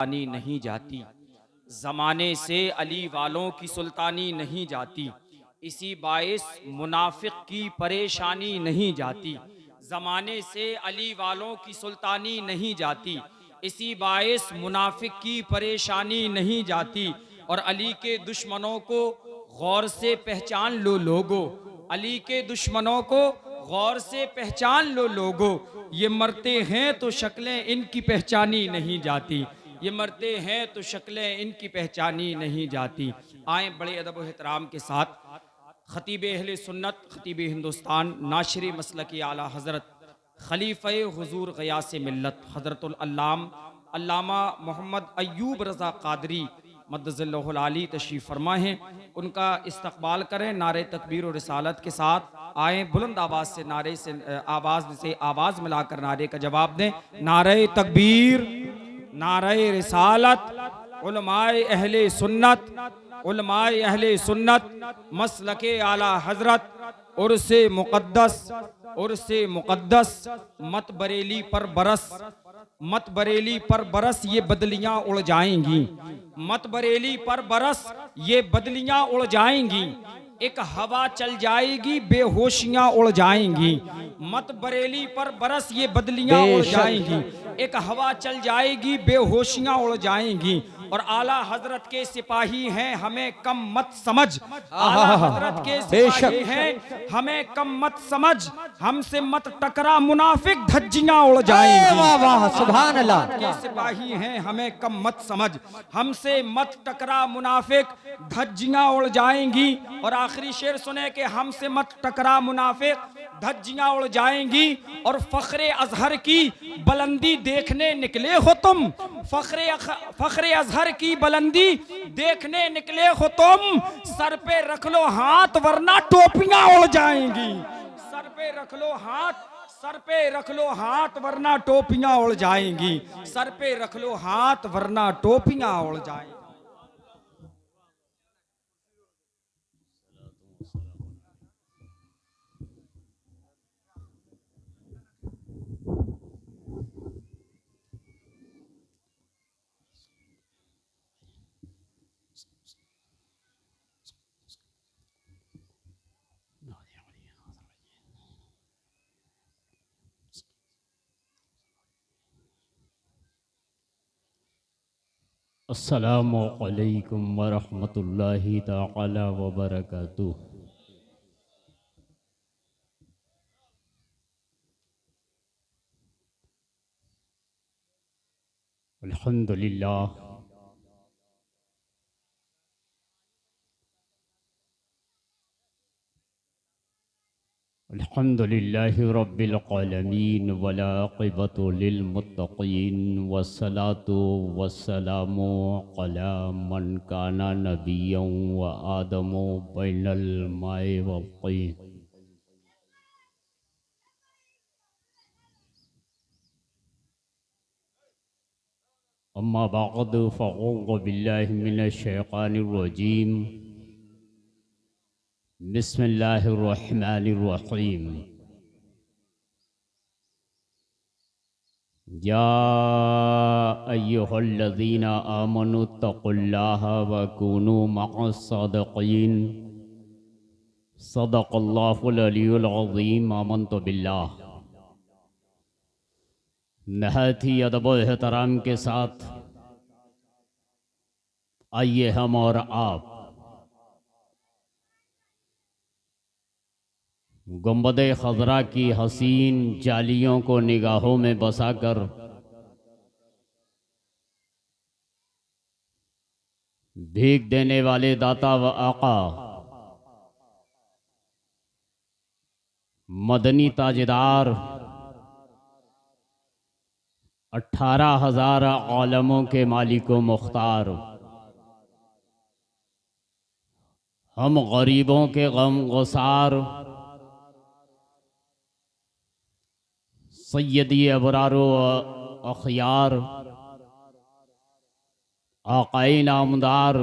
सुल्तानी नहीं जाती, ज़माने से अली वालों की सुल्तानी नहीं जाती, इसी बाइस मुनाफिक की परेशानी नहीं जाती। ज़माने से अली वालों की सुल्तानी नहीं जाती, इसी बाइस मुनाफिक की परेशानी नहीं जाती। और अली के दुश्मनों को गौर से पहचान लो लोगो, अली के दुश्मनों को गौर से पहचान लो लोगो, ये मरते हैं तो शक्लें इनकी पहचानी नहीं जाती, ये मरते हैं तो शक्लें इनकी पहचानी नहीं जाती। आए बड़े अदब व एहतराम के साथ खतीब अहले सुन्नत, खतीब हिंदुस्तान, नाशरी मसलकी आला हज़रत खलीफ़े हुज़ूर ग़ियास मिल्लत हज़रतुल अल्लाम अल्लामा मोहम्मद अय्यूब रज़ा क़ादरी मद्दज़िल्लहुल आली तशरीफ़ फरमा हैं। उनका इस्तक़बाल करें नारे तकबीर और रिसालत के साथ। आए बुलंद आवाज़ से नारे से आवाज़ मिलाकर नारे का जवाब दें। नारे तकबीर, नारे रिसालत, उलमाए अहले सुन्नत, उलमाए अहले सुन्नत, मसलके आला हजरत, उर्से मुक़द्दस, उर्से मुक़द्दस, मत बरेली पर बरस, मत बरेली पर बरस ये बदलियां उड़ जाएंगी, मत बरेली पर बरस ये बदलियां उड़ जाएंगी, एक हवा चल जाएगी बेहोशियां उड़ जाएंगी। मत बरेली पर बरस ये बदलियां उड़ जाएंगी, एक हवा चल जाएगी बेहोशियां उड़ जाएंगी। और आला हजरत के सिपाही हैं हमें कम मत समझ, आला हजरत के सिपाही हैं हमें कम मत समझ, हमसे मत टकरा मुनाफिक धज्जियां उड़ जाएंगी। वाह वाह सुभान अल्लाह। के सिपाही हैं हमें कम मत समझ, हमसे मत टकरा मुनाफिक धज्जियां उड़ जाएंगी। और आखिरी शेर सुने कि हमसे मत टकरा मुनाफिक धज्जियां उड़ जाएंगी। और फख्रे अजहर की बुलंदी देखने निकले हो तुम, फख्रे अजहर की बुलंदी देखने निकले हो तुम, सर पे रख लो हाथ वरना टोपियां उड़ जाएंगी। सर पे रख लो हाथ, सर पे रख लो हाथ वरना टोपियां उड़ जाएंगी, सर पे रख लो हाथ वरना टोपियां उड़ जाएंगी। अस्सलामु अलैकुम वरहमतुल्लाहि ताला वबरकातुह। अल्हम्दुलिल्लाह अल्हम्दुलिल्लाहि रब्बिल आलमीन वल आक़िबतु लिल मुत्तक़ीन वस्सलातु वस्सलामु अला मन काना नबिय्यन व आदमु बैनल माए वल तीन। अम्मा बअद फ़अऊज़ु बिल्लाहि मिनश शैतानिर रजीम। बिस्मिल्लाहिर्रहमानिर्रहीम। या अय्युहल्लज़ीना आमनुत्तक़ुल्लाहा व कूनू मअस्सादिक़ीन। सदक़ल्लाहुल अलियुल अज़ीम। आमन्तु बिल्लाह। नहायत ही अदब व एहतराम के साथ आइए हम और आप गुंबद खज़रा की हसीन जालियों को निगाहों में बसाकर भीख देने वाले दाता व आका मदनी ताजदार 18,000 आलमों के मालिको मुख्तार, हम गरीबों के गम गुसार सैयदी अबरारो अखियार आकाई नामदार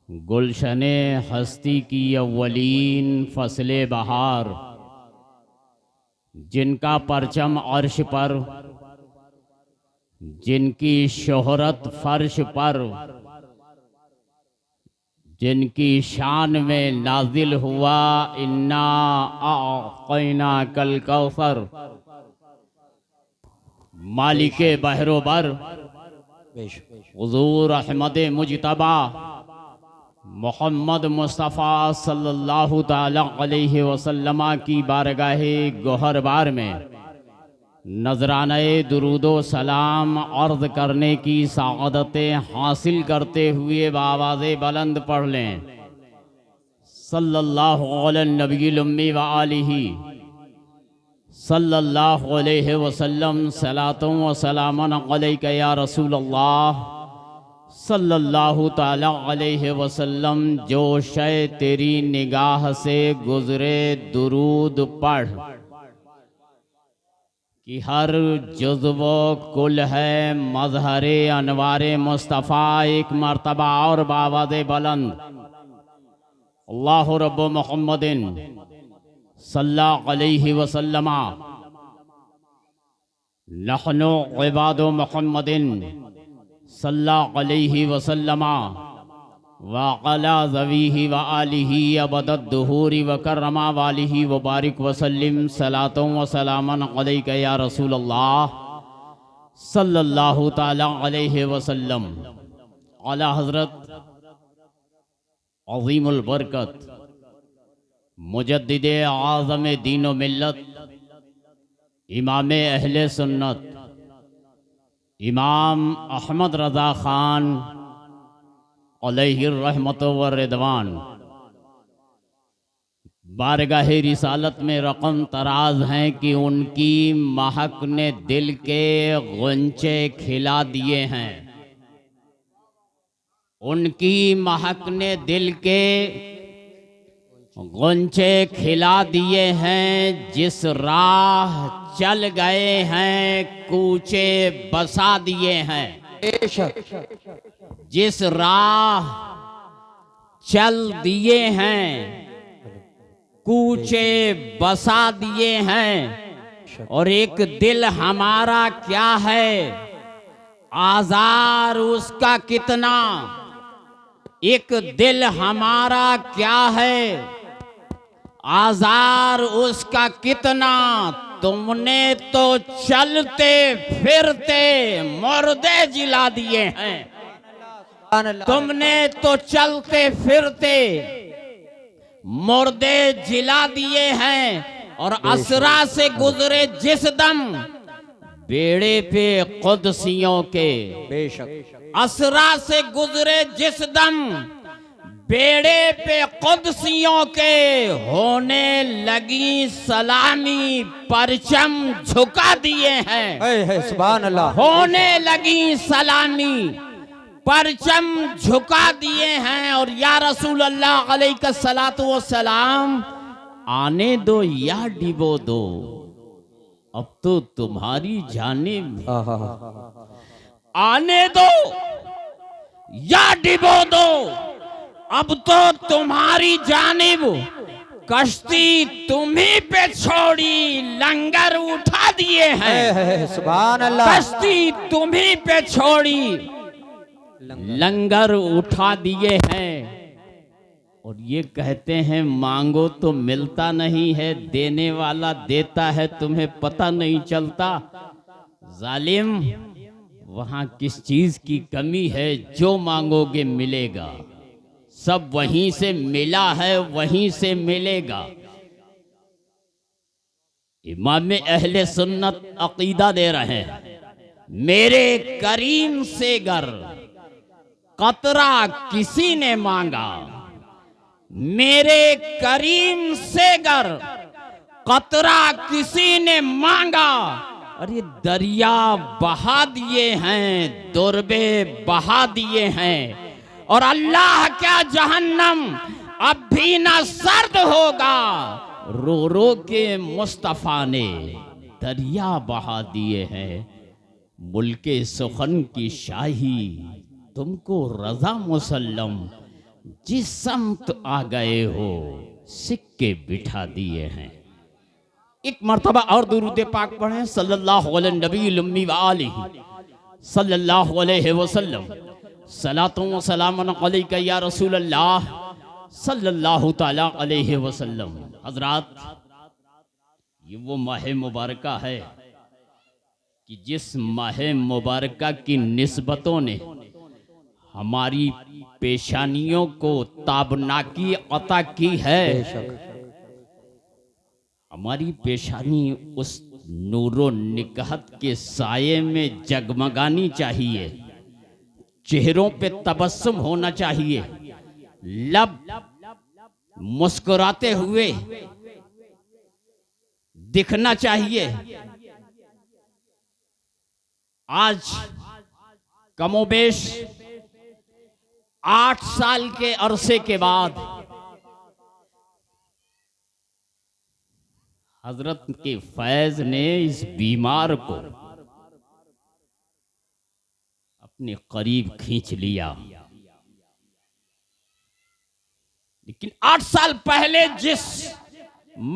गुलशने हस्ती की अव्वलीन फसले बहार, जिनका परचम अर्श पर जिनकी शोहरत फर्श पर, जिनकी शान में नाजिल हुआ इन्ना आक़ैना कल कौसर, मालिके बहरोबर हुज़ूर अहमद मुजतबा मोहम्मद मुस्तफ़ा सल्लल्लाहु ताला अलैहि वसल्लम की बारगाहे गोहरबार में नजराने दुरूदो सलाम अर्ज़ करने की सआदतें हासिल करते हुए बावाज़े बुलंद पढ़ लें। सल्लल्लाहु अलैहि नबील उम्मी व आलिही सल्लल्लाहु अलैहि वसल्लम सलातों व सलामन अलैका या रसूल अल्लाह सल्लल्लाहु ताला अलैहि वसल्लम। जो शय तेरी निगाह से गुजरे दुरूद पढ़ कि हर जुज़्व कुल है मज़हरे अनवारे मुस्तफ़ा। एक मर्तबा और बावाज़े बुलंद अल्लाहु रब्बु मुहम्मदिन सल्लल्लाहु अलैहि वसल्लम नहनु इबादु मुहम्मदिन सल्लल्लाहु अलैहि वसल्लम व अला ज़वीही व आलिही अबदद दुहूरी व कररमा वालिही व बारिक वसल्लिम सलातों व सलामन अलैका या रसूल अल्लाह सल्लल्लाहु ताला अलैहि वसल्लम। आला हज़रत अज़ीमुल बरकत मुजद्दिदे आज़म दीन व मिल्लत इमाम अहले सुन्नत इमाम अहमद रज़ा ख़ान अलैहि रहमत व रिदवान बारगाहे रिसालत में रकम तराज हैं कि उनकी महक ने दिल के गुंचे खिला दिए हैं। उनकी महक ने दिल के गुंचे खिला दिए हैं। जिस राह चल गए हैं कूचे बसा दिए हैं। जिस राह चल दिए हैं कूचे बसा दिए हैं। और एक दिल हमारा क्या है आजार उसका कितना। एक दिल हमारा क्या है आजार उसका कितना। तुमने तो चलते फिरते मुर्दे जिला दिए हैं। तुमने तो चलते फिरते मुर्दे जिला दिए हैं। और असरा से गुजरे जिस दम बेड़े पे कुदसियों के बेशक असरा से गुजरे जिस दम बेड़े पे कुदसियों के होने लगी सलामी परचम झुका दिए हैं। सुभान अल्लाह। होने लगी सलामी परचम झुका दिए हैं। और या रसूल अल्लाह अलैका सलातु व सलाम आने दो या डिबो दो अब तो तुम्हारी जानिब आने दो या डिबो दो अब तो तुम्हारी जानिब। कश्ती तुम्ही पे छोड़ी लंगर उठा दिए हैं। सुभान अल्लाह। कश्ती तुम्ही पे छोड़ी लंगर उठा दिए हैं। और ये कहते हैं मांगो तो मिलता नहीं है देने वाला देता है तुम्हें पता नहीं चलता। जालिम वहां किस चीज की कमी है जो मांगोगे मिलेगा। सब वहीं से मिला है वहीं से मिलेगा। इमाम अहले सुन्नत अकीदा दे रहे हैं मेरे करीम से गर कतरा किसी ने मांगा। मेरे करीम से गर कतरा किसी ने मांगा। अरे दरिया बहा दिए हैं दुर्बे बहा दिए हैं। और अल्लाह क्या जहन्नम अब भी ना सर्द होगा। रो रो के मुस्तफा ने दरिया बहा दिए हैं। मुल्के सुखन की शाही तुमको रजा मुसल्लम जिस समत आ गए हो सिक्के बिठा दिए हैं। एक मर्तबा और दुरूद पाक पढ़ें सल्लल्लाहु अलैहि नबी उम्मी व आलिही सल्लल्लाहु अलैहि वसल्लम, सलातुन व सलामुन अलैका या रसूल अल्लाह सल्लल्लाहु ताला अलैहि वसल्लम। हजरात, ये वो माह मुबारका है कि जिस माह मुबारका की निस्बतों ने हमारी पेशानियों को ताबनाकी अता की है। हमारी पेशानी उस नूरो निकहत के साये में जगमगानी चाहिए, चेहरों पे तबस्सुम होना चाहिए, लब मुस्कुराते हुए दिखना चाहिए। आज कमोबेश 8 साल के अरसे के बाद हजरत के फैज ने इस बीमार को अपने करीब खींच लिया। लेकिन 8 साल पहले जिस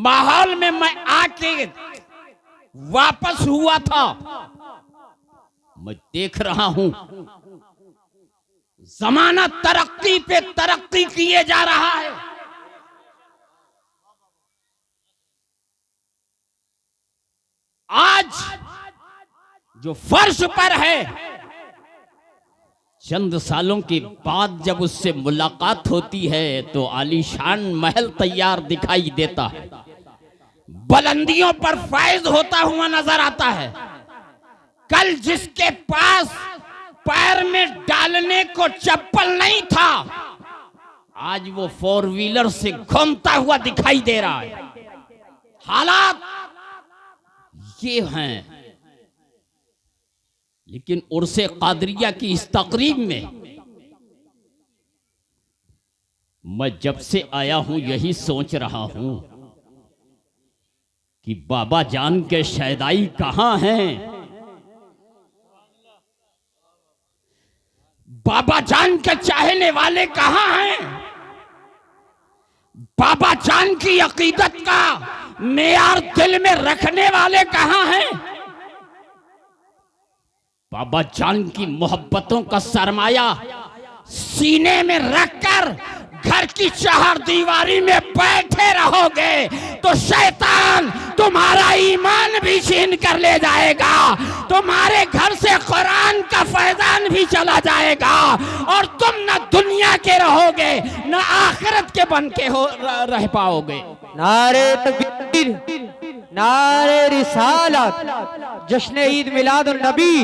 माहौल में मैं आके वापस हुआ था, मैं देख रहा हूं जमाना तरक्की पे तरक्की किए जा रहा है। आज जो फर्श पर है, चंद सालों के बाद जब उससे मुलाकात होती है तो आलीशान महल तैयार दिखाई देता है, बुलंदियों पर फैज होता हुआ नजर आता है। कल जिसके पास पैर में डालने को चप्पल नहीं था, आज वो 4 व्हीलर से घूमता हुआ दिखाई दे रहा है। हालात ये हैं। लेकिन उर्से कादरिया की इस तकरीब में मैं जब से आया हूं यही सोच रहा हूं कि बाबा जान के शैदाई कहां हैं, बाबा जान के चाहने वाले कहां हैं, बाबा जान की अकीदत का मेयार दिल में रखने वाले कहां हैं, बाबा जान की मोहब्बतों का सरमाया सीने में रखकर घर की 4 दीवारी में बैठे रहोगे तो शैतान तुम्हारा ईमान भी छीन कर ले जाएगा, तुम्हारे घर से कुरान का फैजान भी चला जाएगा और तुम न दुनिया के रहोगे न आखिरत के बन के रह पाओगे। नारे तकबीर, नारे रिसालत, जश्न ईद मिलादुन नबी,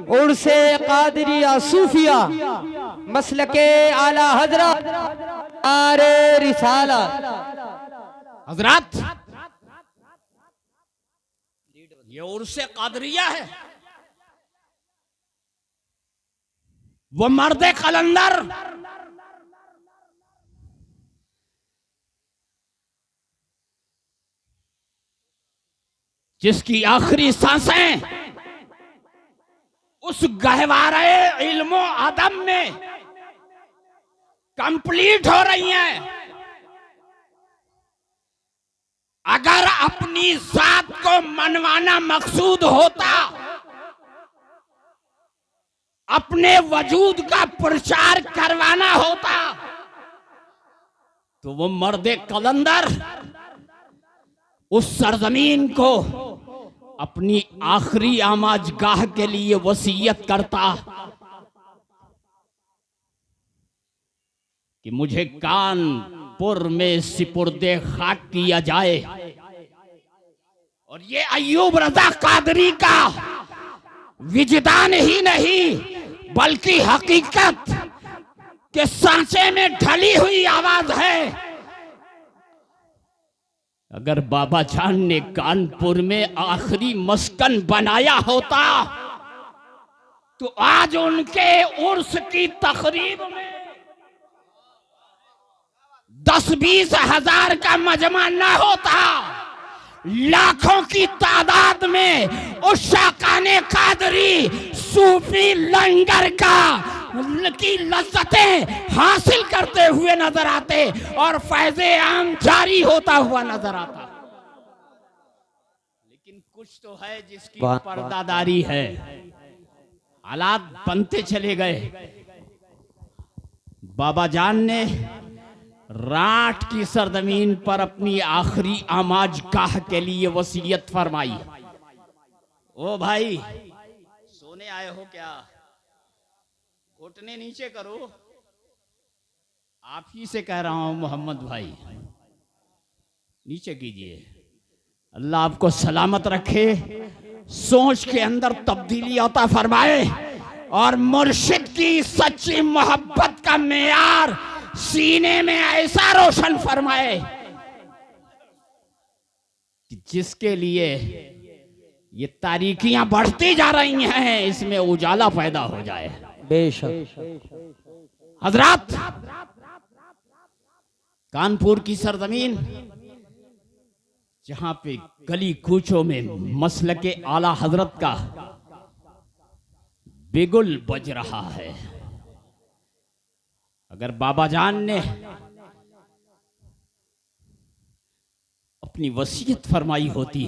उर्से कादरिया सूफिया, मसलके आला हजरत, नारे रिसालत। हजरत, ये उर्से कादरिया है, वो मर्दे कलंदर जिसकी आखिरी सांसें उस गहवारे इल्मो अदब में कंप्लीट हो रही हैं। अगर अपनी जात को मनवाना मकसूद होता, अपने वजूद का प्रचार करवाना होता, तो वो मर्दे कलंदर उस सरजमीन को अपनी आखिरी आमाजगाह के लिए वसीयत करता कि मुझे कानपुर में सिपुर्दे खाक किया जाए। और ये अय्यूब रजा कादरी का विजदान ही नहीं बल्कि हकीकत के सांचे में ढली हुई आवाज है। अगर बाबा जान ने कानपुर में आखिरी मस्कन बनाया होता तो आज उनके उर्स की तकरीब में 10-20 हजार का मजमा न होता, लाखों की तादाद में उस शाकाने कादरी सूफी लंगर की लज्जतें हासिल करते हुए नजर आते और फैज़े आम जारी होता हुआ नजर आता। लेकिन कुछ तो है जिसकी पर्दादारी है। हालात बनते चले गए। बाबा जान ने राठ की सरजमीन पर अपनी आखिरी आमाज गाह के लिए वसीयत फरमाई। ओ भाई, सोने आए हो क्या? घुटने नीचे करो। आप ही से कह रहा हूं मोहम्मद भाई, नीचे कीजिए। अल्लाह आपको सलामत रखे, सोच के अंदर तब्दीली अता फरमाए और मुर्शिद की सच्ची मोहब्बत का मेयार सीने में ऐसा रोशन फरमाए कि जिसके लिए ये तारीकियां बढ़ती जा रही हैं, इसमें उजाला पैदा हो जाए। बेशक हजरात, कानपुर की सरजमीन जहां पे गली कूचों में मसलके आला हजरत का बिगुल बज रहा है, अगर बाबा जान ने अपनी वसीयत फरमाई होती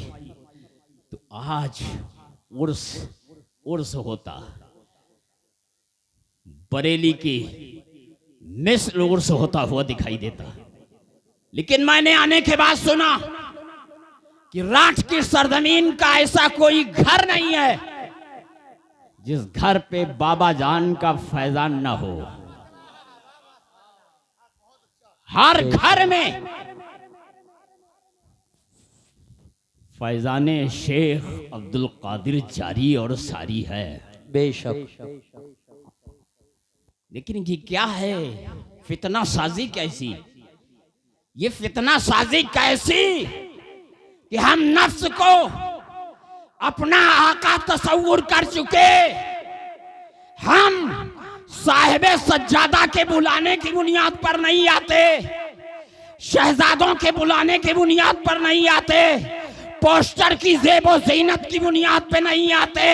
तो आज उर्स होता। बरेली की मिस्र उर्स होता हुआ दिखाई देता। लेकिन मैंने आने के बाद सुना कि राठ की सरजमीन का ऐसा कोई घर नहीं है जिस घर पे बाबा जान का फैजान न हो। हर घर में फैजाने शेख अब्दुल कादिर जारी और सारी है। बेशक। लेकिन ये क्या है? फितना साजी कैसी? ये फितना साजी कैसी कि हम नफ्स को अपना आका तस्वुर कर चुके। हम साहिबे सज्जादा के बुलाने की बुनियाद पर नहीं आते, शहजादों के बुलाने की बुनियाद पर नहीं आते, पोस्टर की जेबो जीनत की बुनियाद पे नहीं आते।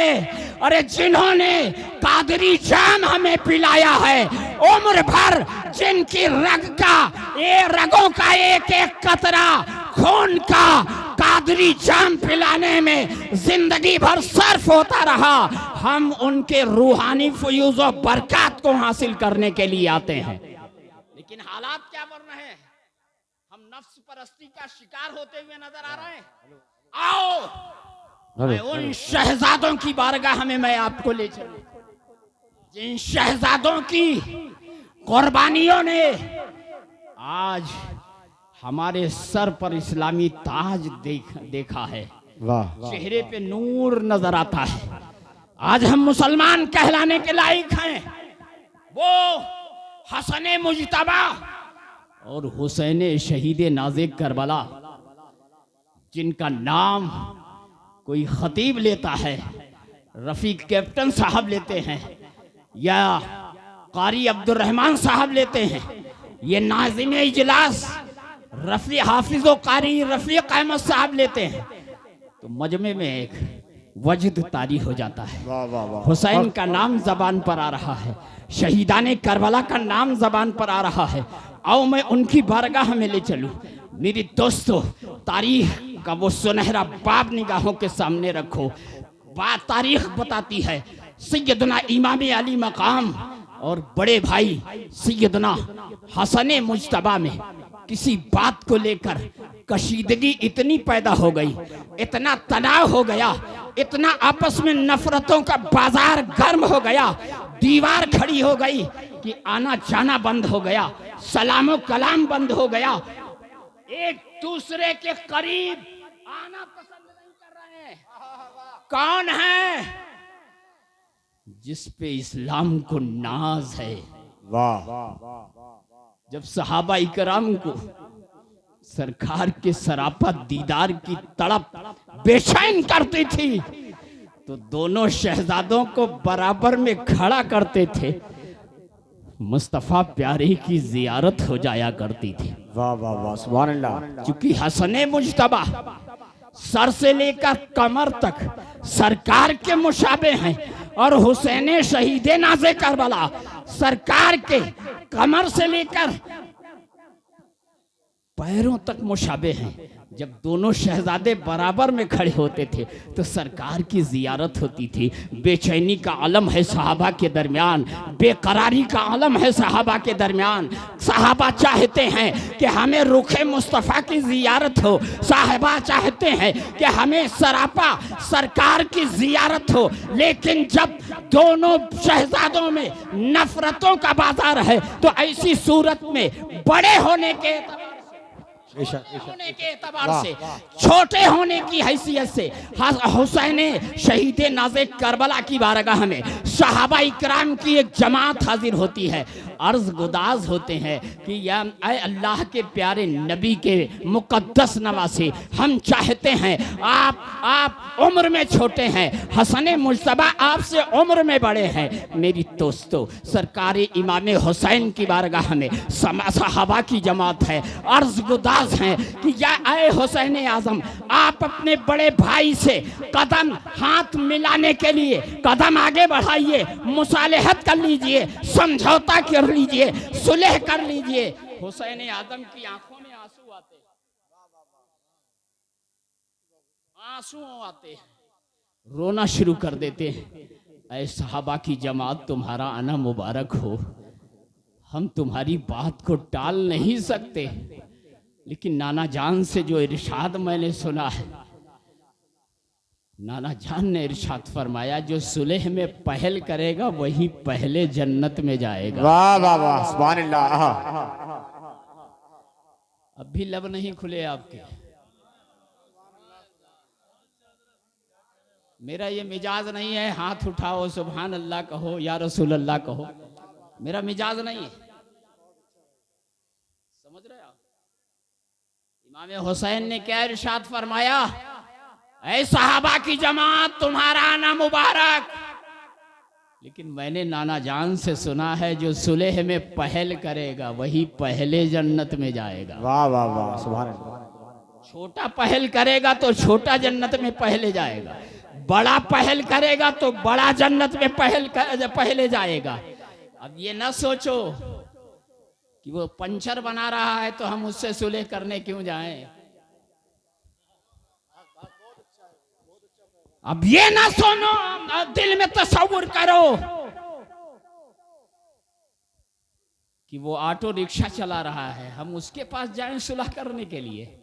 अरे जिन्होंने कादरी जाम हमें पिलाया है, उम्र भर जिनकी रगों का एक एक कतरा खून का कादरी जाम पिलाने में जिंदगी भर सर्फ होता रहा, हम उनके रूहानी फयूज़ और बरकत को हासिल करने के लिए आते हैं। लेकिन हालात क्या बन रहे हैं? हम नफ्स परस्ती का शिकार होते हुए नजर आ रहे हैं। आओ मैं उन शहजादों की बारगाह में मैं आपको ले चलूं, जिन शहजादों की कुर्बानियों ने आज हमारे सर पर इस्लामी ताज देखा है। वाह। चेहरे पे नूर नजर आता है। आज हम मुसलमान कहलाने के लायक हैं। वो हसन मुजतबा और हुसैन शहीद नाज़े करबला, जिनका नाम कोई खतीब लेता है, रफीक कैप्टन साहब लेते हैं, या कारी अब्दुल रहमान साहब लेते हैं, ये नाज़िम इजलास रफी हाफिज कारी रफीक अहमद साहब लेते हैं, तो मजमे में एक वजद तारी हो जाता है। हुसैन का नाम जबान पर आ रहा है, शहीदाने करबला का नाम जबान पर आ रहा है। आओ मैं उनकी बारगाह में ले चलूं। मेरी दोस्तों, तारीख का वो सुनहरा बाब निगाहों के सामने रखो। बात तारीख बताती है, सैयदना इमाम अली मकाम और बड़े भाई सैयदना हसन मुजतबा में किसी बात को लेकर कशीदगी इतनी पैदा हो गई, इतना तनाव हो गया, इतना आपस में नफरतों का बाजार गर्म हो गया, दीवार खड़ी हो गई कि आना जाना बंद हो गया, सलामो कलाम बंद हो गया, एक दूसरे के करीब आना पसंद नहीं कर रहे हैं। कौन है जिस पे इस्लाम को नाज है? वाह। जब सहाबा इकराम को सरकार के सरापा दीदार की तड़प बेचैन करती थी, तो दोनों शहजादों को बराबर में खड़ा करते थे। मुस्तफा प्यारे की जियारत हो जाया करती थी। वाह वाह वाह, सुभान अल्लाह। क्योंकि हसने मुजतबा सर से लेकर कमर तक सरकार के मुशाबे हैं, और हुसैन शहीद नाज़े करबला सरकार के कमर से लेकर पैरों तक मुशाबे हैं। जब दोनों शहजादे बराबर में खड़े होते थे तो सरकार की जियारत होती थी। बेचैनी का आलम है सहाबा के दरमियान, बेकरारी का आलम है सहाबा के दरमियान। सहाबा चाहते हैं कि हमें रुखे मुस्तफ़ा की जियारत हो, सहाबा चाहते हैं कि हमें सरापा सरकार की जियारत हो। लेकिन जब दोनों शहजादों में नफरतों का बाजार है तो ऐसी सूरत में बड़े होने के होने के एतबार से, छोटे होने की हैसियत से हुसैन शहीद नाज़े करबला की बारगाह में सहाबा इकराम की एक जमात हाजिर होती है। अर्ज गुदाज होते हैं कि या अल्लाह के प्यारे नबी के मुकद्दस नवासे, हम चाहते हैं आप उम्र में छोटे हैं, हसन मुज्तबा आपसे उम्र में बड़े हैं। मेरी दोस्तों, सरकार इमाम हुसैन की बारगाह में सहाबा की जमात है। अर्ज गुदाज हैं कि या आए हुसैन आजम, आप अपने बड़े भाई से कदम हाथ मिलाने के लिए कदम आगे बढ़ाइए, मुसालहत कर लीजिए, समझौता कर लीजिए, सुलह कर लीजिए। हुसैन आजम की आंखों में आंसू आते रोना शुरू कर देते हैं। ऐ सहाबा की जमात, तुम्हारा आना मुबारक हो। हम तुम्हारी बात को टाल नहीं सकते, लेकिन नाना जान से जो इरशाद मैंने सुना है, नाना जान ने इरशाद फरमाया, जो सुलह में पहल करेगा वही पहले जन्नत में जाएगा। वाह वाह वाह, सुभान अल्लाह। अब भी लब नहीं खुले आपके। मेरा ये मिजाज नहीं है हाथ उठाओ सुभान अल्लाह कहो या रसूल अल्लाह कहो, मेरा मिजाज नहीं है। समझ रहे आप? इमाम हुसैन ने क्या इरशाद फरमाया, ऐ सहाबा की जमात, तुम्हारा आना मुबारक। लेकिन मैंने नाना जान से सुना है, जो सुलह में पहल करेगा वही पहले जन्नत में जाएगा। वाह वाह वाह, सुभान अल्लाह। छोटा पहल करेगा तो छोटा जन्नत में पहले जाएगा, बड़ा पहल करेगा तो बड़ा जन्नत में पहले जाएगा। अब ये ना सोचो कि वो पंचर बना रहा है तो हम उससे सुलह करने क्यों जाएं। अब ये ना सुनो, दिल में तसव्वुर करो कि वो ऑटो रिक्शा चला रहा है, हम उसके पास जाएं सुलह करने के लिए।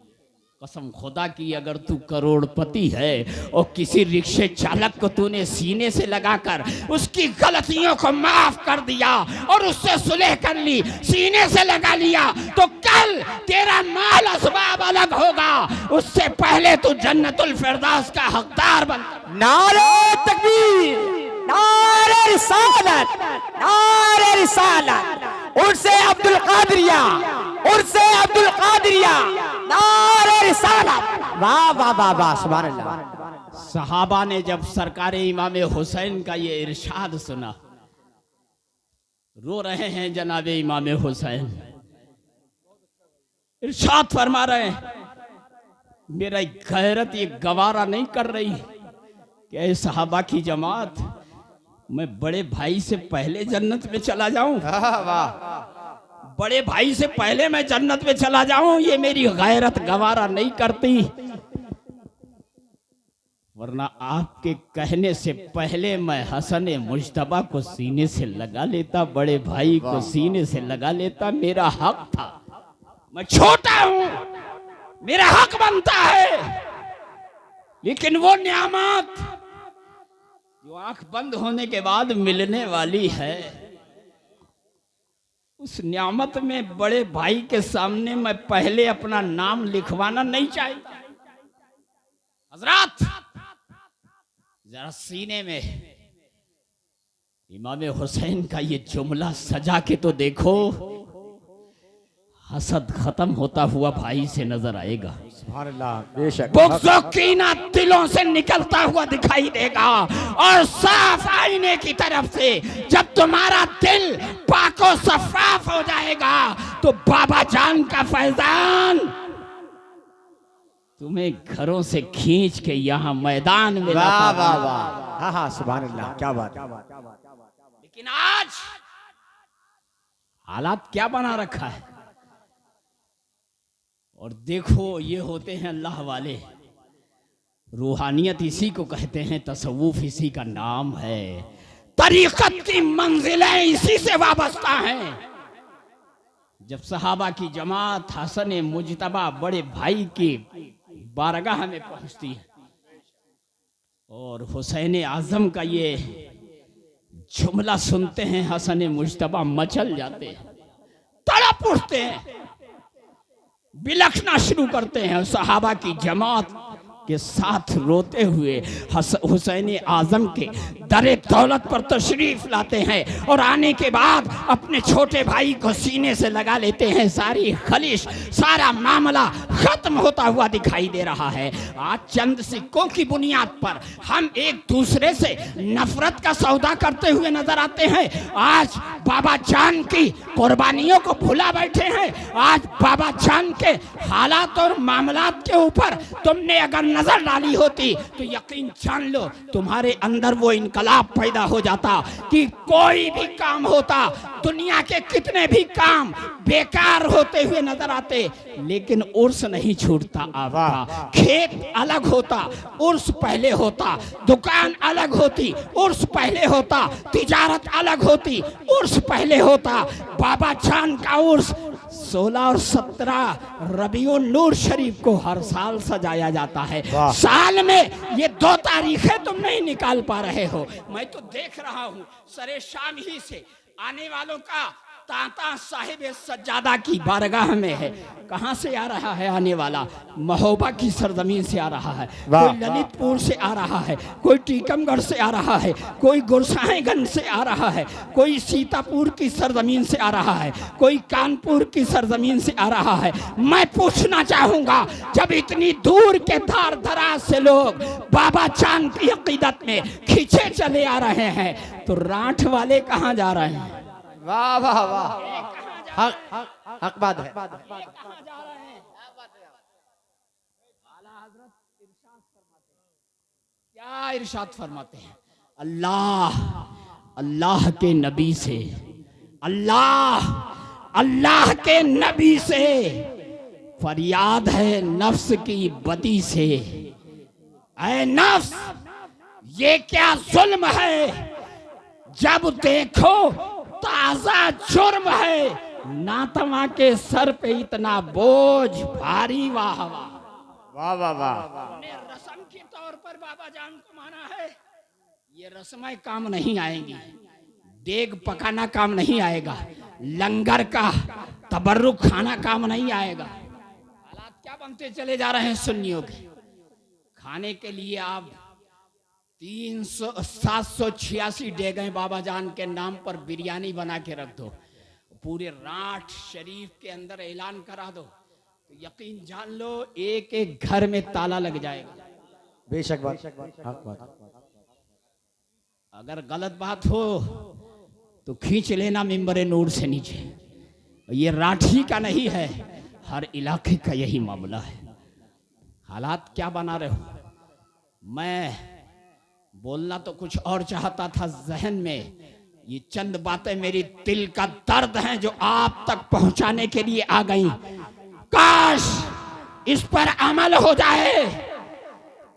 कसम खुदा की, अगर तू करोड़पति है और किसी रिक्शे चालक को तूने सीने से लगाकर उसकी गलतियों को माफ कर दिया और उससे सुलह कर ली, सीने से लगा लिया, तो कल तेरा माल असबाब अलग होगा, उससे पहले तू जन्नतुल फिरदौस का हकदार बन। नारे तकबीर, नारे रिसालत, नारे रिसालत, उर्से अब्दुल कादरिया, उर्से अब्दुल कादरिया, नारे रिसालत। वाह वाह वाह वाह, सुभान अल्लाह। सहाबा ने जब सरकार इमाम हुसैन का ये इरशाद सुना, रो रहे हैं जनाब इमाम हुसैन, इरशाद फरमा रहे हैं, मेरा गैरत ये गवारा नहीं कर रही कि ऐ सहाबा की जमात, मैं बड़े भाई से पहले जन्नत में चला जाऊं, बड़े भाई से पहले मैं जन्नत में चला जाऊं, ये मेरी गैरत गवारा नहीं करती। वरना आपके कहने से पहले मैं हसन मुज्तबा को सीने से लगा लेता, बड़े भाई को सीने से लगा लेता, मेरा हक था। मैं छोटा हूं, मेरा हक बनता है, लेकिन वो नियामत जो आंख बंद होने के बाद मिलने वाली है, उस नियामत में बड़े भाई के सामने मैं पहले अपना नाम लिखवाना नहीं चाहिए। हजरत, जरा सीने में इमाम हुसैन का ये जुमला सजा के तो देखो, हसद खत्म होता हुआ भाई से नजर आएगा। सुभान अल्लाह, बेशक। बुग़्ज़ और कीना दिलों से निकलता हुआ दिखाई देगा, और साफ आईने की तरफ से जब तुम्हारा दिल पाको सफाफ हो जाएगा तो बाबा जान का फैजान तुम्हें घरों से खींच के यहाँ मैदान में वाह वाह वाह, हाँ हाँ, सुभान अल्लाह, क्या बात। लेकिन आज हालात क्या बना रखा है, और देखो ये होते हैं अल्लाह वाले। रूहानियत इसी को कहते हैं, तसव्वुफ इसी का नाम है, तरीक़त की मंजिलें इसी से वाबस्ता हैं। जब सहाबा की जमात हसन मुजतबा बड़े भाई की बारगाह में पहुंचती है और हुसैन आजम का ये जुमला सुनते हैं, हसन मुजतबा मचल जाते हैं, तड़प उठते हैं, बिलखना शुरू करते हैं। सहाबा की जमात के साथ रोते हुए हुसैन आजम के दरे दौलत पर तशरीफ लाते हैं और आने के बाद अपने छोटे भाई को सीने से लगा लेते हैं। सारी खलिश, सारा मामला खत्म होता हुआ दिखाई दे रहा है। आज चंद सिक्कों की बुनियाद पर हम एक दूसरे से नफरत का सौदा करते हुए नजर आते हैं। आज बाबा जान की कुर्बानियों को भुला बैठे हैं। आज बाबा जान के हालात और मामलात के ऊपर तुमने अगर नजर डाली होती तो यकीन जान लो तुम्हारे अंदर वो इनकलाब पैदा हो जाता कि कोई भी काम होता, दुनिया के कितने भी काम बेकार होते हुए नजर आते, लेकिन उर्स नहीं छूटता आपका। खेत अलग होता, उर्स पहले होता, दुकान अलग होती, उर्स पहले होता, तिजारत अलग होती, उर्स पहले होता। बाबा जान का उर्स 16 और 17 रबीउन नूर शरीफ को हर साल सजाया जाता है। साल में ये 2 तारीखें तुम नहीं निकाल पा रहे हो। मैं तो देख रहा हूँ सरे शाम ही से आने वालों का तांता साहिब सज्जादा की बारगाह में है। कहाँ से आ रहा है आने वाला? महोबा की सरजमीन से आ रहा है, कोई ललितपुर से आ रहा है, कोई टीकमगढ़ से आ रहा है, कोई गुरसाहिगंज से आ रहा है, कोई सीतापुर की सरजमीन से आ रहा है, कोई कानपुर की सरजमीन से आ रहा है। मैं पूछना चाहूंगा, जब इतनी दूर के धार दराज से लोग बाबा जान की अकीदत में खींचे चले आ रहे हैं, तो राठ वाले कहाँ जा रहे हैं? वाह वाह वाह, हक बात है। क्या इरशाद फरमाते हैं? अल्लाह अल्लाह के नबी से, अल्लाह अल्लाह के नबी से फरियाद है नफ्स की बदी से। ऐ नफ्स, ये क्या जुल्म है, जब देखो ताजा जुर्म है, नातवा के सर पे इतना बोझ भारी। वाह वाह वाह वाह वाह। रस्म के तौर पर बाबा जान को माना है, ये रस्में काम नहीं आएंगी, देग पकाना काम नहीं आएगा, लंगर का तबर्रुक खाना काम नहीं आएगा। हालात क्या बनते चले जा रहे हैं सुन्नियों के? खाने के लिए आप 786 डेगे बाबा जान के नाम पर बिरयानी बना के रख दो, पूरे राठ शरीफ के अंदर ऐलान करा दो, तो यकीन जान लो एक एक घर में ताला लग जाएगा। बेशक बात, हक बात। अगर गलत बात हो तो खींच लेना मिंबर नूर से नीचे। ये राठी का नहीं है, हर इलाके का यही मामला है। हालात क्या बना रहे हो? मैं बोलना तो कुछ और चाहता था, जहन में ये चंद बातें मेरी दिल का दर्द हैं जो आप तक पहुंचाने के लिए आ गई। काश इस पर अमल हो जाए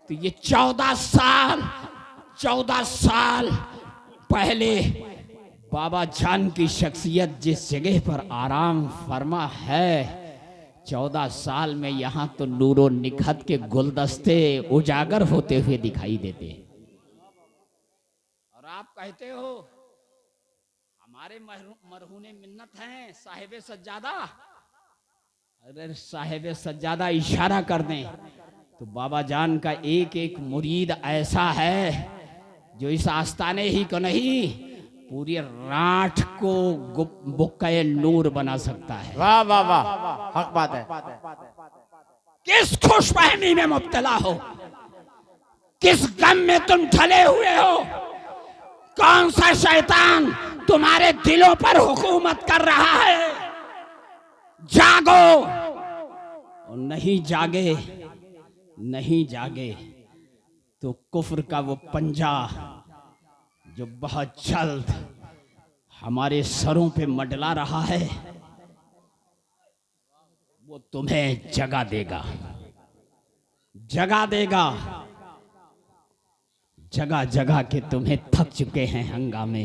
तो ये 14 साल पहले बाबा जान की शख्सियत जिस जगह पर आराम फरमा है, 14 साल में यहाँ तो नूरो निखत के गुलदस्ते उजागर होते हुए दिखाई देते। और आप कहते हो हमारे मरहूने मिन्नत हैं साहिब सज्जादा। अरे साहिब सज्जादा इशारा कर दें तो बाबा जान का एक एक मुरीद ऐसा है जो इस आस्ताने ही को नहीं, पूरी राठ को बुक्के नूर बना सकता है। वाह वाह वाह, हक बात है। किस खुशफहमी में मुब्तला हो, किस गम में तुम ढले हुए हो, कौन सा शैतान तुम्हारे दिलों पर हुकूमत कर रहा है? जागो, और नहीं जागे तो कुफ्र का वो पंजा जो बहुत जल्द हमारे सरों पे मंडला रहा है, वो तुम्हें जगा देगा, जगा देगा। जगह जगह के तुम्हें थक चुके हैं हंगामे।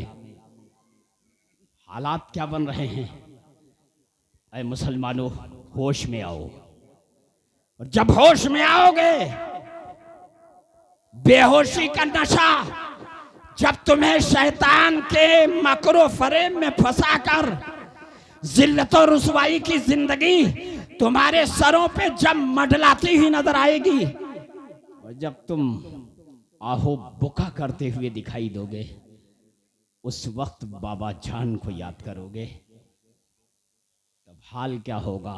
हालात क्या बन रहे हैं? अरे मुसलमानों, होश में आओ। और जब होश में आओगे, बेहोशी का नशा जब तुम्हें शैतान के मकरो फरेब में फंसाकर जिल्लत और रुसवाई की जिंदगी तुम्हारे सरों पे जब मंडलाती हुई नजर आएगी, और जब तुम आहो बुका करते हुए दिखाई दोगे, उस वक्त बाबा जान को याद करोगे, तब हाल क्या होगा?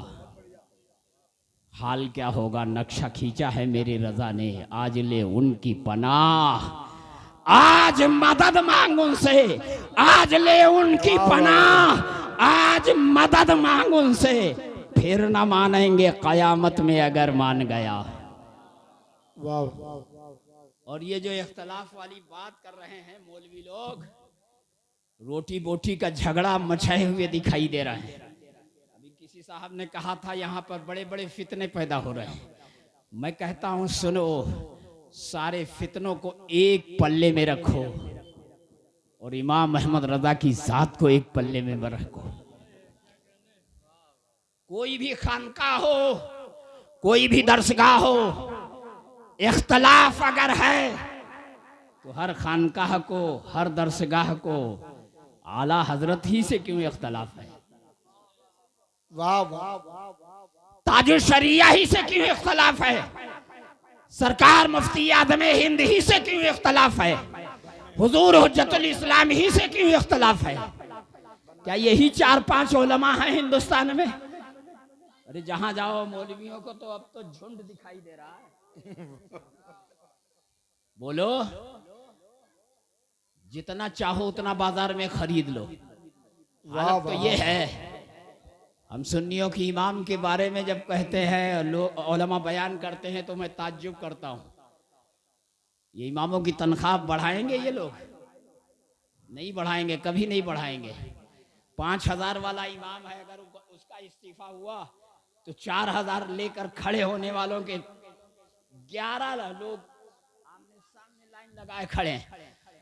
हाल क्या होगा? नक्शा खींचा है मेरी रजा ने, आज ले उनकी पनाह, आज मदद मांग उनसे, आज ले उनकी पनाह, आज मदद मांग उनसे। फिर ना मानेंगे कयामत में अगर मान गया। और ये जो इख्तलाफ वाली बात कर रहे हैं मौलवी लोग, रोटी बोटी का झगड़ा मचाए हुए दिखाई दे रहा है। अभी किसी साहब ने कहा था यहाँ पर बड़े बड़े फितने पैदा हो रहे हैं। मैं कहता हूँ सुनो, सारे फितनों को एक पल्ले में रखो और इमाम अहमद रजा की जात को एक पल्ले में रखो। कोई भी खानका हो, कोई भी दरसगाह हो, इख्तलाफ अगर है तो हर खानकाह को, हर दरसगाह को आला हजरत ही से क्यों इख्तलाफ है? वाह वाह, ताजुल शरिया ही से क्यों इख्तलाफ है? सरकार मुफ्ती आदम हिंद ही से क्यों इख्तलाफ है? हुजूर हुज्जतुल इस्लाम ही से क्यों इख्तलाफ है? क्या यही 4-5 उलमा हैं हिंदुस्तान में? अरे जहां जाओ मौलवियों को तो अब तो झुंड दिखाई दे रहा है। बोलो, जितना चाहो उतना बाजार में खरीद लो। हालत तो ये है। हम सुन्नियों की इमाम के बारे में जब कहते हैं, लोग उलमा बयान करते हैं, तो मैं ताज्जुब करता हूं, ये इमामों की तनख्वाह बढ़ाएंगे ये लोग? नहीं बढ़ाएंगे, कभी नहीं बढ़ाएंगे। 5,000 वाला इमाम है, अगर उसका इस्तीफा हुआ तो 4,000 लेकर खड़े होने वालों के 11 लोग आमने सामने लाइन लगाए खड़े हैं।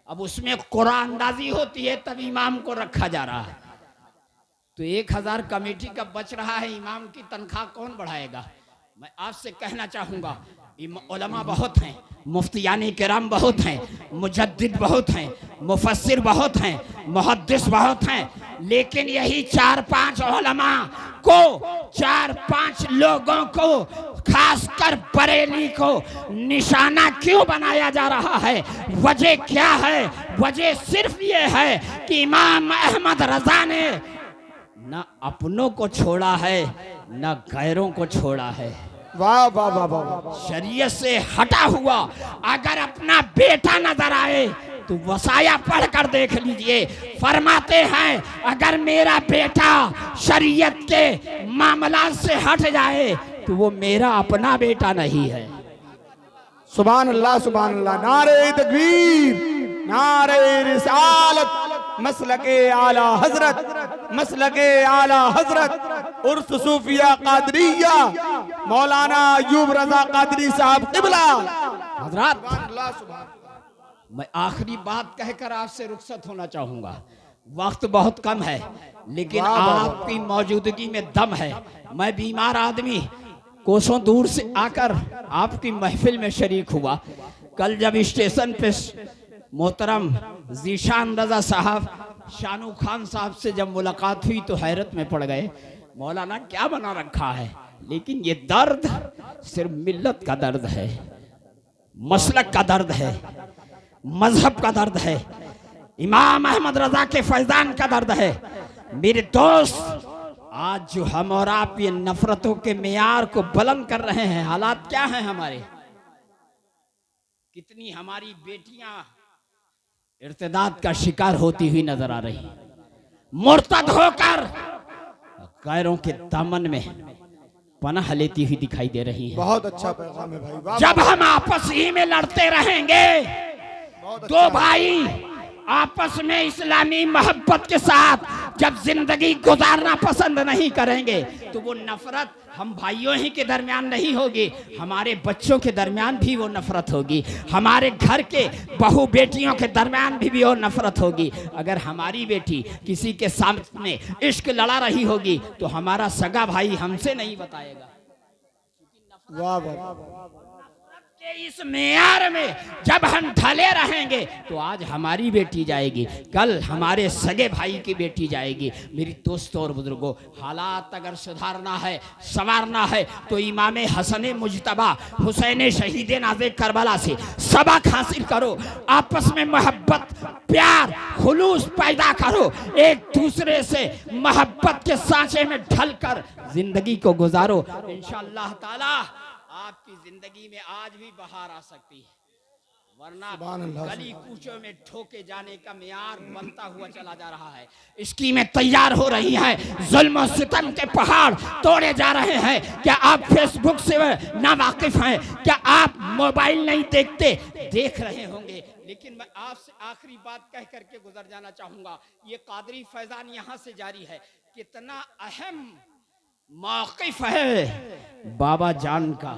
अब उसमें कुरान अंदाजी होती है, तब इमाम को रखा जा रहा है। तो 1,000 कमेटी का बच रहा है, इमाम की तनख्वाह कौन बढ़ाएगा? मैं आपसे कहना चाहूंगा, उलमा बहुत हैं, मुफ्तियानी किराम बहुत हैं, मुजद्दिद बहुत हैं, मुफस्सिर बहुत हैं, मुहद्दिस बहुत हैं, लेकिन यही 4-5 उलमा को, 4-5 लोगों को, खासकर बरेली को निशाना क्यों बनाया जा रहा है? वजह क्या है? वजह सिर्फ ये है कि इमाम अहमद रजा ने न अपनों को छोड़ा है, न गैरों को छोड़ा है। वाह वाह वाह वाह। शरीयत से हटा हुआ अगर अपना बेटा नजर आए तो वसाया पढ़ कर देख लीजिए। फरमाते हैं, अगर मेरा बेटा शरीयत के मामलात से हट जाए तो वो मेरा अपना बेटा नहीं है। सुभान अल्लाह, सुभान अल्लाह। नारे तकबीर, नारे रिसालत, मसलके आला हजरत, मसलके आला हजरत उर्स सूफिया कादरिया मौलाना अयूब रजा कादरी साहब किबला हजरत। मैं आखिरी बात कहकर आपसे रुखसत होना चाहूंगा, वक्त बहुत कम है, लेकिन आपकी मौजूदगी में दम है। मैं बीमार आदमी कोसों दूर से आकर आपकी महफिल में शरीक हुआ। कल जब स्टेशन पे मोहतरम जीशान रजा साहब, शानू खान साहब से जब मुलाकात हुई तो हैरत में पड़ गए, मौलाना क्या बना रखा है। लेकिन ये दर्द सिर्फ मिल्लत का दर्द है, मसलक का दर्द है, मजहब का दर्द है, इमाम अहमद रजा के फैजान का दर्द है। मेरे दोस्त, आज जो हम और आप ये नफरतों के मेयार को बुलंद कर रहे हैं, हालात क्या हैं हमारे? कितनी हमारी बेटियां इर्तिदाद का शिकार होती हुई नजर आ रही, मुर्तद होकर गैरों के दामन में पनाह लेती हुई दिखाई दे रही हैं। बहुत अच्छा पैगाम है भाई। जब हम आपस ही में लड़ते रहेंगे, दो भाई आपस में इस्लामी मोहब्बत के साथ जब जिंदगी गुजारना पसंद नहीं करेंगे तो वो नफरत हम भाइयों ही के दरमियान नहीं होगी, हमारे बच्चों के दरमियान भी वो नफरत होगी, हमारे घर के बहू बेटियों के दरमियान भी वो नफरत होगी। अगर हमारी बेटी किसी के सामने इश्क लड़ा रही होगी तो हमारा सगा भाई हमसे नहीं बताएगा। वाह वाह के इस मेयार में जब हम ढले रहेंगे तो आज हमारी बेटी जाएगी, कल हमारे सगे भाई की बेटी जाएगी। मेरी दोस्तों और बुजुर्गों, हालात अगर सुधारना है, संवारना है तो इमाम हसन मुजतबा हुसैन शहीद नाज़े करबला से सबक हासिल करो। आपस में मोहब्बत, प्यार, खुलूस पैदा करो, एक दूसरे से मोहब्बत के सांचे में ढलकर जिंदगी को गुजारो। इंशाअल्लाह ताला आपकी जिंदगी में आज भी बहार आ सकती है, वरना गली कूचों में ठोके जाने का मियार बनता हुआ चला जा रहा है। स्कीमें तैयार हो रही हैं, जुल्म और सितम के पहाड़ तोड़े जा रहे हैं। क्या आप फेसबुक से ना वाकिफ हैं? क्या आप मोबाइल नहीं देखते? देख रहे होंगे। लेकिन मैं आपसे आखिरी बात कह करके गुजर जाना चाहूंगा। ये कादरी फैजान यहाँ से जारी है। कितना अहम मौक़िफ़ है बाबा जान का।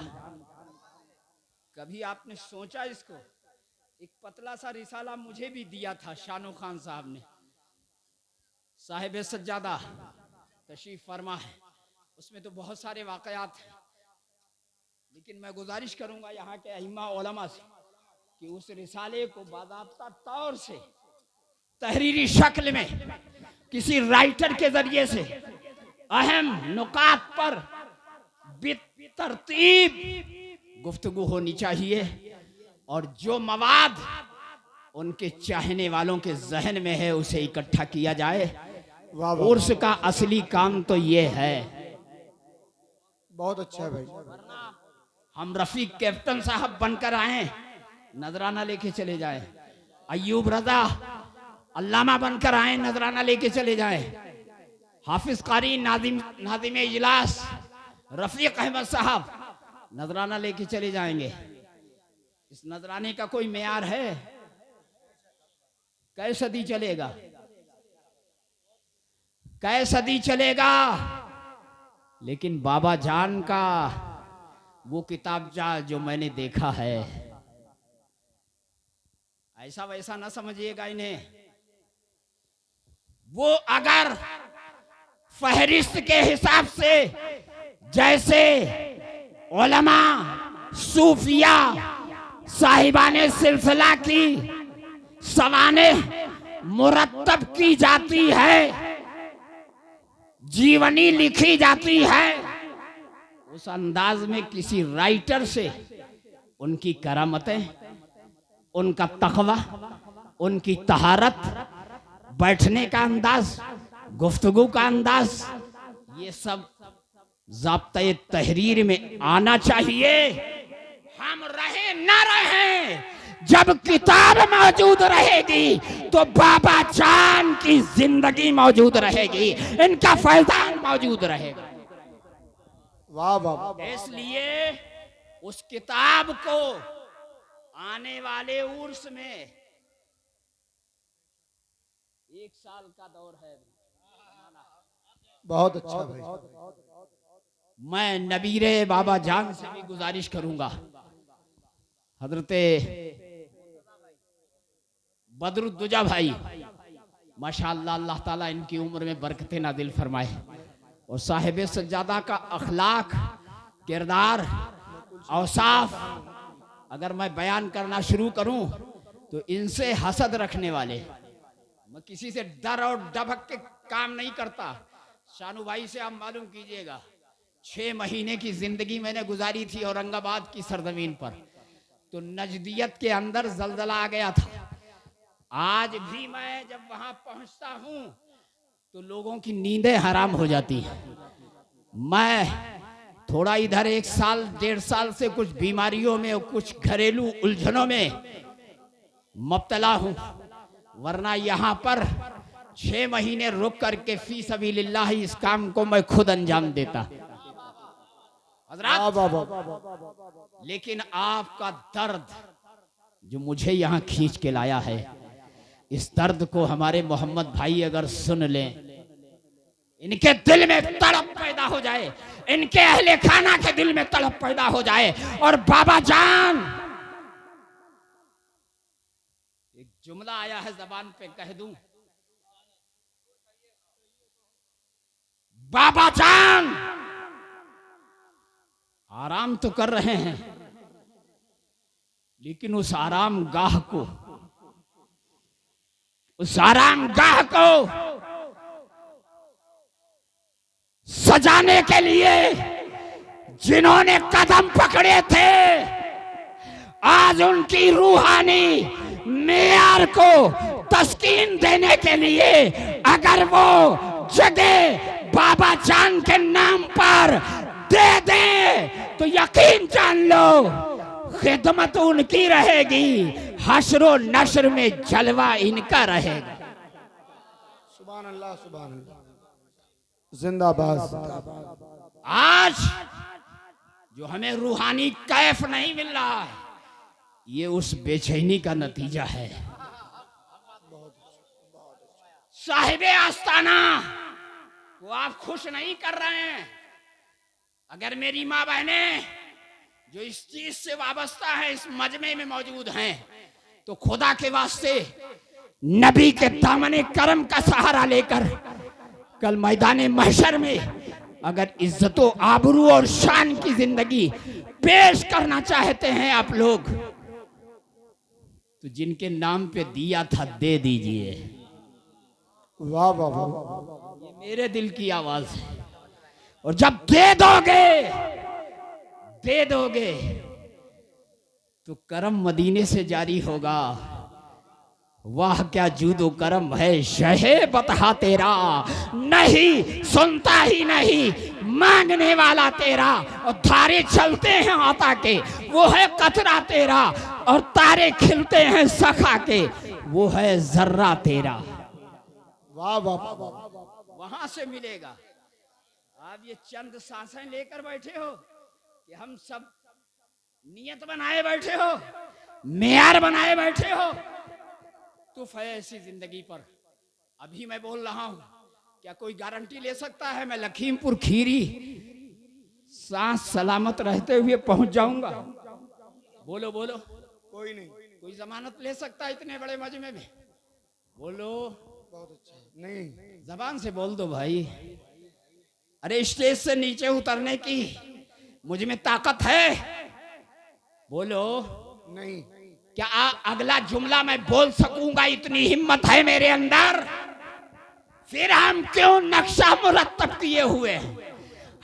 कभी आपने सोचा इसको? एक पतला सा रिसाला मुझे भी दिया था शानो खान साहब ने, साहिब सज्जादा तशरीफ फरमा है, उसमें तो बहुत सारे वाकयात हैं। लेकिन मैं गुजारिश करूंगा यहाँ के अइम्मा उलमा से कि उस रिसाले को बाज़ाब्ता तौर से तहरीरी शक्ल में किसी राइटर के जरिए से अहम नुकात पर बेतरतीब गुफ्तगू होनी चाहिए, और जो मवाद उनके चाहने वालों के जहन में है उसे इकट्ठा किया जाए। उर्स का असली काम तो ये है। बहुत अच्छा है भाई। हम रफीक कैप्टन साहब बनकर आए, नजराना लेके चले जाए। अयूब रजा अल्लामा बनकर आए, नजराना लेके चले जाए। हाफिज कारी नादिम इजलास रफीक अहमद साहब नजराना लेके चले जाएंगे। इस नजराने का कोई मेयार है? कै सदी चलेगा? कै सदी चलेगा? लेकिन बाबा जान का वो किताबचा जो मैंने देखा है, ऐसा वैसा ना समझिएगा इन्हें। वो अगर फहरिस्त के हिसाब से जैसे उलमा, सूफिया, साहिबाने सिलसिला की सवाने मुरत्तब की जाती है, जीवनी लिखी जाती है, उस अंदाज में किसी राइटर से उनकी करामतें, उनका तक़वा, उनकी तहारत, बैठने का अंदाज, गुफ्तगू का अंदाज, ये सब ज़ाब्ते तहरीर में आना चाहिए। हम रहे न रहे, जब किताब मौजूद रहेगी तो बाबा जान की जिंदगी मौजूद रहेगी, इनका फैजान मौजूद रहेगा। वाह वाह। इसलिए उस किताब को आने वाले उर्स में 1 साल का दौर है। बहुत अच्छा भाई। मैं नबीरे बाबा जान से भी गुजारिश करूंगा, हजरते बदरुद्दुजा भाई, माशाअल्लाह, अल्लाह ताला इनकी उम्र में बरकतें नादिल फरमाए, और साहिब सज्जादा का अखलाक, किरदार, औसाफ अगर मैं बयान करना शुरू करूं तो इनसे हसद रखने वाले, मैं किसी से डर और डबक के काम नहीं करता। शानू भाई से आप मालूम कीजिएगा, 6 महीने की जिंदगी मैंने गुजारी थी औरंगाबाद की सरजमीन पर, तो नजदियत के अंदर जलजला आ गया था। आज भी मैं जब वहां पहुंचता हूं तो लोगों की नींदें हराम हो जाती हैं। मैं थोड़ा इधर 1 साल 1.5 साल से कुछ बीमारियों में, कुछ घरेलू उलझनों में मुब्तला हूं, वरना यहाँ पर 6 महीने रुक करके फी सबीलिल्लाह इस काम को मैं खुद अंजाम देता हजरात। लेकिन आपका दर्द जो मुझे यहाँ खींच के लाया है, इस दर्द को हमारे मोहम्मद भाई अगर सुन लें, इनके दिल में तड़प पैदा हो जाए, इनके अहले खाना के दिल में तड़प पैदा हो जाए, और बाबा जान, एक जुमला आया है जबान पे, कह दूं, बाबा जान आराम तो कर रहे हैं, लेकिन उस आराम गाह को, उस आराम गाह को सजाने के लिए जिन्होंने कदम पकड़े थे, आज उनकी रूहानी मेयार को तस्कीन देने के लिए अगर वो जगह बाबा जान के नाम पर दे दे तो यकीन जान लो खिदमत उनकी रहेगी, हश्रो नश्र में जलवा इनका रहेगा। सुभान अल्लाह, सुभान अल्लाह, जिंदाबाद। आज जो हमें रूहानी कैफ नहीं मिल रहा है, ये उस बेचैनी का नतीजा है। साहिबे आस्ताना को आप खुश नहीं कर रहे हैं। अगर मेरी माँ बहनें जो इस चीज से वाबस्ता है, इस मजमे में मौजूद हैं, तो खुदा के वास्ते नबी के दामने करम का सहारा लेकर कल मैदान महशर में अगर इज्जतो आबरू और शान की जिंदगी पेश करना चाहते हैं आप लोग, तो जिनके नाम पे दिया था दे दीजिए। वाह वाह वाह, ये मेरे दिल की आवाज है। और जब दे दोगे तो करम मदीने से जारी होगा। वाह क्या जूदो करम है शहे बतहा तेरा, नहीं सुनता ही नहीं मांगने वाला तेरा, और तारे चलते हैं आता के वो है कतरा तेरा, और तारे खिलते हैं सखा के वो है जर्रा तेरा। वाह वाह वाह, वहां से मिलेगा। आप ये चंद सांसें लेकर बैठे हो कि हम सब नियत बनाए बैठे हो, मेयार बनाए बैठे हो, तुफ है ऐसी जिंदगी पर। अभी मैं बोल रहा हूं, क्या कोई गारंटी ले सकता है मैं लखीमपुर खीरी सांस सलामत रहते हुए पहुंच जाऊंगा? बोलो बोलो, कोई नहीं, कोई जमानत ले सकता है इतने बड़े मजमे में? बोलो। बहुत अच्छा, नहीं, जबान से बोल दो भाई। अरे स्टेज से नीचे उतरने की मुझ में ताकत है? बोलो। नहीं, क्या अगला जुमला मैं बोल सकूंगा इतनी हिम्मत है मेरे अंदर? फिर हम क्यों नक्शा मुरत्तब किए हुए हैं,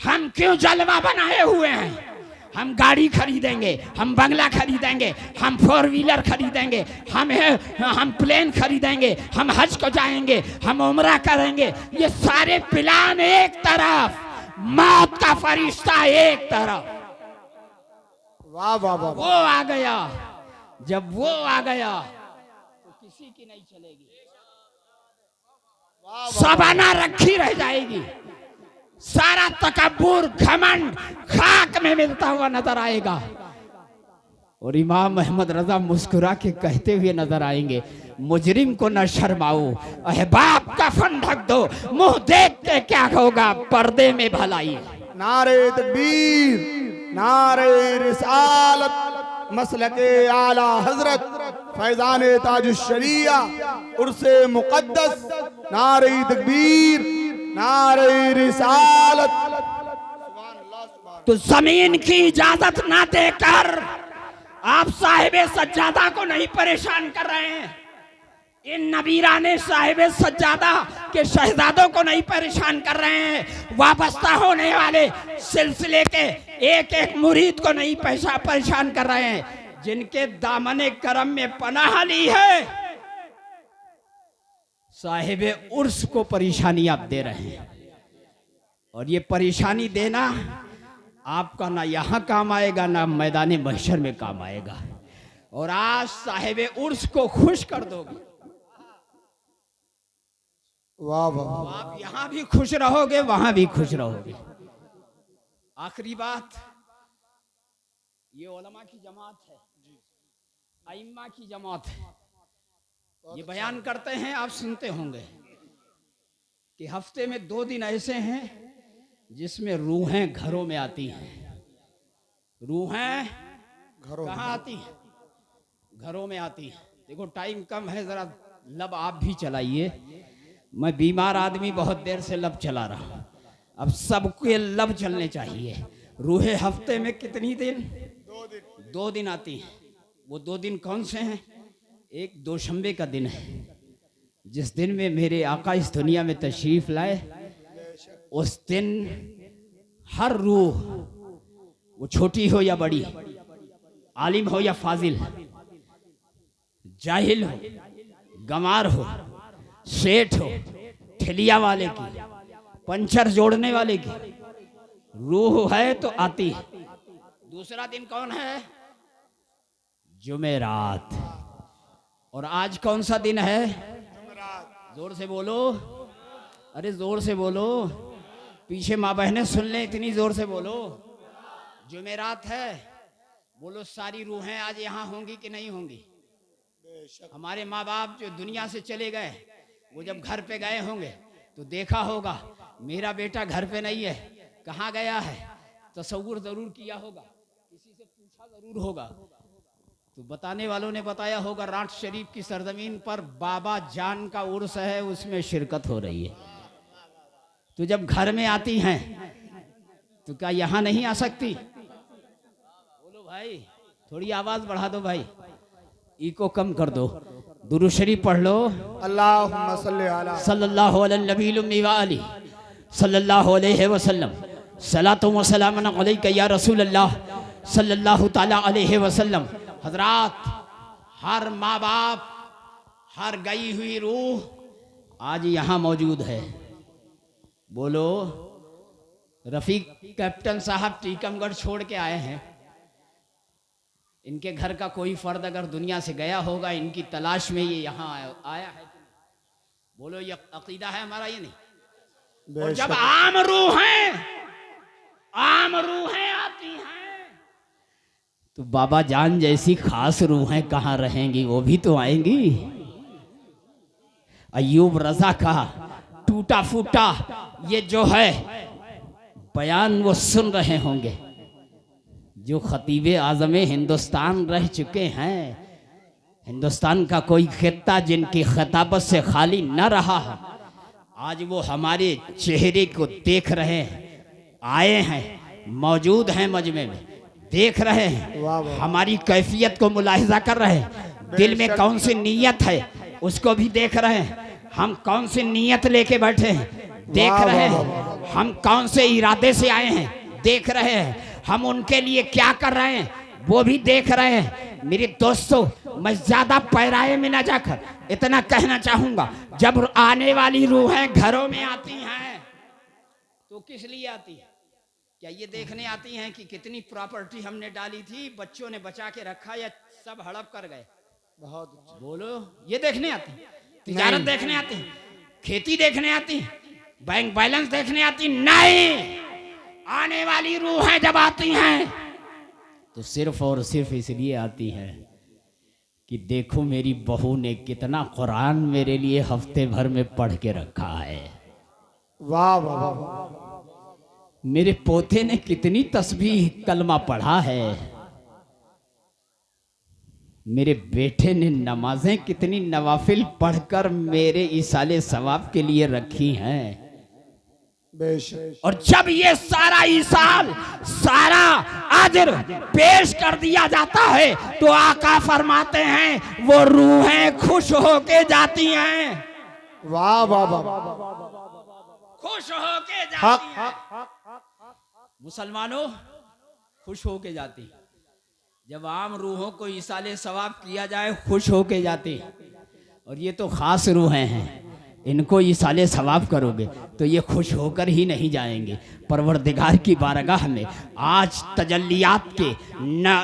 हम क्यों जलवा बनाए हुए हैं? हम गाड़ी खरीदेंगे, हम बंगला खरीदेंगे, हम 4 व्हीलर खरीदेंगे, हम प्लेन खरीदेंगे, हम हज को जाएंगे, हम उम्रा करेंगे। ये सारे प्लान एक तरफ, मौत का फरिश्ता एक तरफ। वाह वाह वाह, वो आ गया, जब वो आ गया तो किसी की नहीं चलेगी, सबाना रखी रह जाएगी। सारा तकब्बुर घमंड खाक में मिलता हुआ नजर आएगा। और इमाम अहमद रजा मुस्कुरा के कहते हुए नजर आएंगे, मुजरिम को न शर्माओ, अहबाब का फन ढक दो, मुंह देख के क्या होगा पर्दे में भलाई। नारे तकबीर, नारे रिसालत, मसलके आला हजरत फैजान ताजुश शरिया उर्से मुकद्दस, नारे तकबीर, नारे रिसालत। तो जमीन की इजाजत ना देकर आप साहिबे सज्जादा को नहीं परेशान कर रहे हैं, इन नबीराने साहिबे सज्जादा के शहजादों को नहीं परेशान कर रहे हैं, वाबस्ता होने वाले सिलसिले के एक एक मुरीद को नहीं परेशान कर रहे हैं, जिनके दामने करम में पनाह ली है साहिबे उर्स को परेशानी आप दे रहे हैं। और ये परेशानी देना आपका ना यहाँ काम आएगा ना मैदान महशर में काम आएगा। और आज साहिबे उर्स को खुश कर दोगे, वाह वाह, तो आप यहाँ भी खुश रहोगे, वहां भी खुश रहोगे। आखिरी बात, ये उलमा की जमात है, अइम्मा की जमात है। ये बयान करते हैं, आप सुनते होंगे कि हफ्ते में 2 दिन ऐसे हैं जिसमें रूहें घरों में आती हैं। रूहें कहाँ आती हैं? घरों में आती हैं। देखो टाइम कम है, जरा लब आप भी चलाइए। मैं बीमार आदमी बहुत देर से लब चला रहा हूं, अब सबके लब चलने चाहिए। रूहें हफ्ते में कितनी दिन? 2 दिन आती हैं। वो 2 दिन कौन से हैं? एक दोशंबे का दिन है, जिस दिन में मेरे आका इस दुनिया में तशरीफ लाए। उस दिन हर रूह, वो छोटी हो या बड़ी, आलिम हो या फाजिल, जाहिल हो, गंवार हो, सेठ हो, ठेलिया वाले की, पंचर जोड़ने वाले की रूह है तो आती है। दूसरा दिन कौन है? जुमेरात। और आज कौन सा दिन है? जोर से बोलो, अरे जोर से बोलो, पीछे माँ बहनें सुन लें, इतनी जोर से बोलो। जुमेरात है। बोलो सारी रूहें आज यहाँ होंगी कि नहीं होंगी? हमारे माँ बाप जो दुनिया से चले गए, वो जब घर पे गए होंगे तो देखा होगा मेरा बेटा घर पे नहीं है, कहाँ गया है, तसव्वुर जरूर किया होगा, किसी से पूछा जरूर होगा। तो बताने वालों ने बताया होगा रांट शरीफ की सरजमीन पर बाबा जान का उर्स है, उसमें शिरकत हो रही है। तो जब घर में आती हैं तो क्या यहाँ नहीं आ सकती? बोलो भाई, थोड़ी आवाज बढ़ा दो भाई, इको कम कर दो, दुरूद शरीफ पढ़ लो। अल्लाहुम्मा सल्ली अला सल्लल्लाहु अलैहि नबील उम्मी व आली सल्लल्लाहु अलैहि वसल्लम, सलातु व सलामुन अलैका या रसूल अल्लाह सल्लल्लाहु ताला अलैहि वसल्लम। हजरात, हर माँ बाप, हर गई हुई रूह आज यहाँ मौजूद है। बोलो, रफीक कैप्टन साहब टीकमगढ़ छोड़ के आए हैं। इनके घर का कोई फर्द अगर दुनिया से गया होगा, इनकी तलाश में ये यहाँ आया है। बोलो, ये अकीदा है हमारा, ये नहीं। और जब आम रूहें आती हैं तो बाबा जान जैसी खास रूहें कहाँ रहेंगी? वो भी तो आएंगी। अय्यूब रजा का टूटा फूटा ये जो है बयान वो सुन रहे होंगे, जो खतीबे आज़म हिंदुस्तान रह चुके हैं। हिंदुस्तान का कोई खित्ता जिनकी खिताबत से खाली न रहा है, आज वो हमारे चेहरे को देख रहे हैं, आए हैं, मौजूद हैं मजमे में, देख रहे हैं, हमारी कैफियत को मुलाहिजा कर रहे हैं, दिल में कौन सी नीयत है उसको भी देख रहे हैं, हम कौन सी नीयत लेके बैठे हैं देख रहे हैं, हम कौन से इरादे से आए हैं देख रहे हैं, हम उनके लिए क्या कर रहे हैं वो भी देख रहे हैं। मेरे दोस्तों, मैं ज्यादा पैराए में न जाकर इतना कहना चाहूंगा, जब आने वाली रूहें घरों में आती हैं तो किस लिए आती है? क्या ये देखने आती हैं कि कितनी प्रॉपर्टी हमने डाली थी, बच्चों ने बचा के रखा या सब हड़प कर गए? बहुत। बोलो, ये देखने आती, तिजारत देखने आती, खेती देखने आती, बैंक बैलेंस देखने आती? नहीं। आने वाली रूहें जब आती हैं तो सिर्फ और सिर्फ इसलिए आती हैं कि देखो मेरी बहू ने कितना कुरान मेरे लिए हफ्ते भर में पढ़ के रखा है, वाह वाह वाह, मेरे पोते ने कितनी तस्बीह कलमा पढ़ा है, मेरे बेटे ने नमाजें कितनी नवाफिल पढ़कर मेरे इसाले सवाब के लिए रखी हैं। और जब ये सारा ईसाल, सारा अजर पेश कर दिया जाता है तो आका फरमाते हैं वो रूहें खुश होके जाती हैं। वाह वाह वाह, खुश होके जाती हैं। मुसलमानों, खुश होके जाती। जब आम रूहों को इसाले सवाब किया जाए खुश होके जाती, और ये तो खास रूहें हैं, इनको इसाले सवाब करोगे तो ये खुश होकर ही नहीं जाएंगे। परवरदिगार की बारगाह में आज तजल्लियात के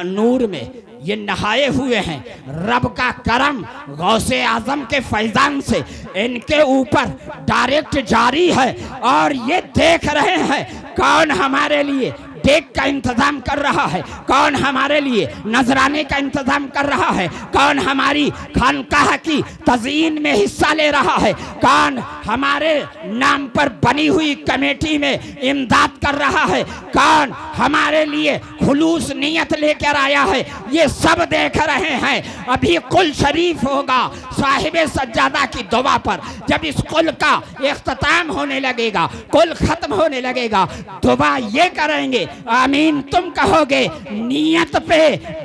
नूर में ये नहाए हुए हैं। रब का करम गौसे आजम के फैजान से इनके ऊपर डायरेक्ट जारी है, और ये देख रहे हैं कौन हमारे लिए देख का इंतजाम कर रहा है? कौन हमारे लिए नजराने का इंतजाम कर रहा है? कौन हमारी खानकाह की तज़ीन में हिस्सा ले रहा है? कौन हमारे नाम पर बनी हुई कमेटी में इमदाद कर रहा है? कौन हमारे लिए खुलूस नियत लेकर आया है? ये सब देख रहे हैं। अभी कुल शरीफ होगा साहिब सज्जादा की दुआ पर। जब इस कुल का इख्तिताम होने लगेगा, कुल खत्म होने लगेगा, दुआ ये करेंगे, आमीन तुम कहोगे, नियत पे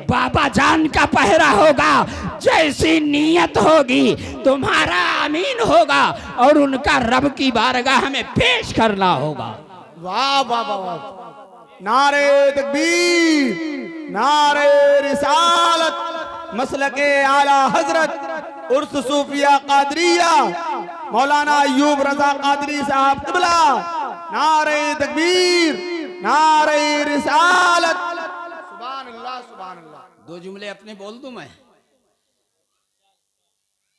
बाबा जान का पहरा होगा। जैसी नियत होगी तुम्हारा आमीन होगा और उनका रब की बारगाह में पेश करना होगा। वाह वाह वाह वाह। नारे तकबीर, नारे रिसालत, मसलके आला हजरत उर्स सूफिया कादरिया मौलाना अय्यूब रजा कादरी साहब क़िबला। नारे तकबीर, नारे रिसालत। सुभान अल्लाह, सुभान अल्लाह। दो जुमले अपने बोल दूं मैं?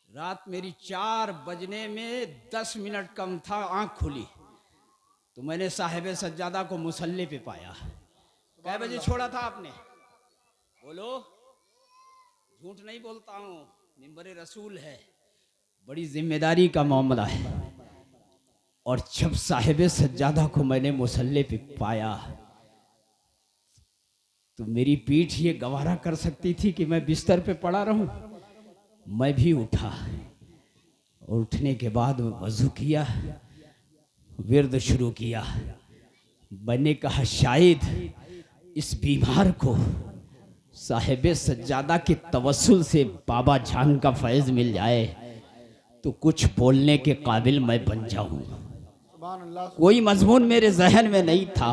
रात मेरी 4 बजने में 10 मिनट कम था, आंख खुली तो मैंने साहिब सज्जादा को मुसल्ले पे पाया। कै बजे छोड़ा था आपने? बोलो, झूठ नहीं बोलता हूँ, मिंबर रसूल है, बड़ी जिम्मेदारी का मामला है। और जब साहिब सज्जादा को मैंने मुसल्ले पे पाया तो मेरी पीठ ये गवारा कर सकती थी कि मैं बिस्तर पे पड़ा रहूं। मैं भी उठा और उठने के बाद वजू किया, विर्द शुरू किया। मैंने कहा शायद इस बीमार को साहिब सज्जादा के तवस्सुल से बाबा जान का फैज़ मिल जाए तो कुछ बोलने के काबिल मैं बन जाऊं। कोई मजमून मेरे जहन में नहीं था,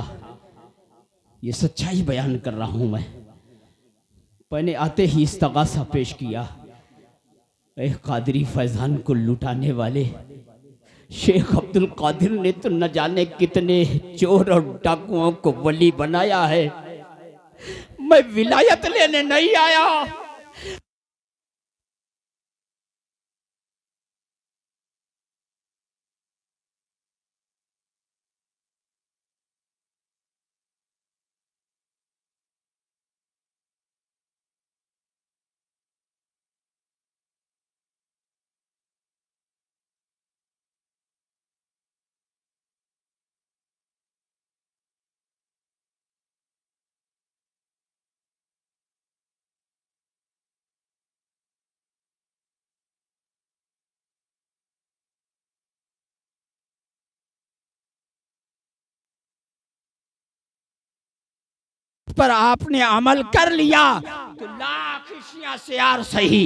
ये सच्चाई बयान कर रहा हूं मैं। मैंने आते ही इस्तगासा पेश किया, ए कादरी फैजान को लुटाने वाले शेख अब्दुल कादिर ने तो न जाने कितने चोर और डाकुओं को वली बनाया है। मैं विलायत लेने नहीं आया। पर आपने अमल कर लिया तो लाख शियार सही,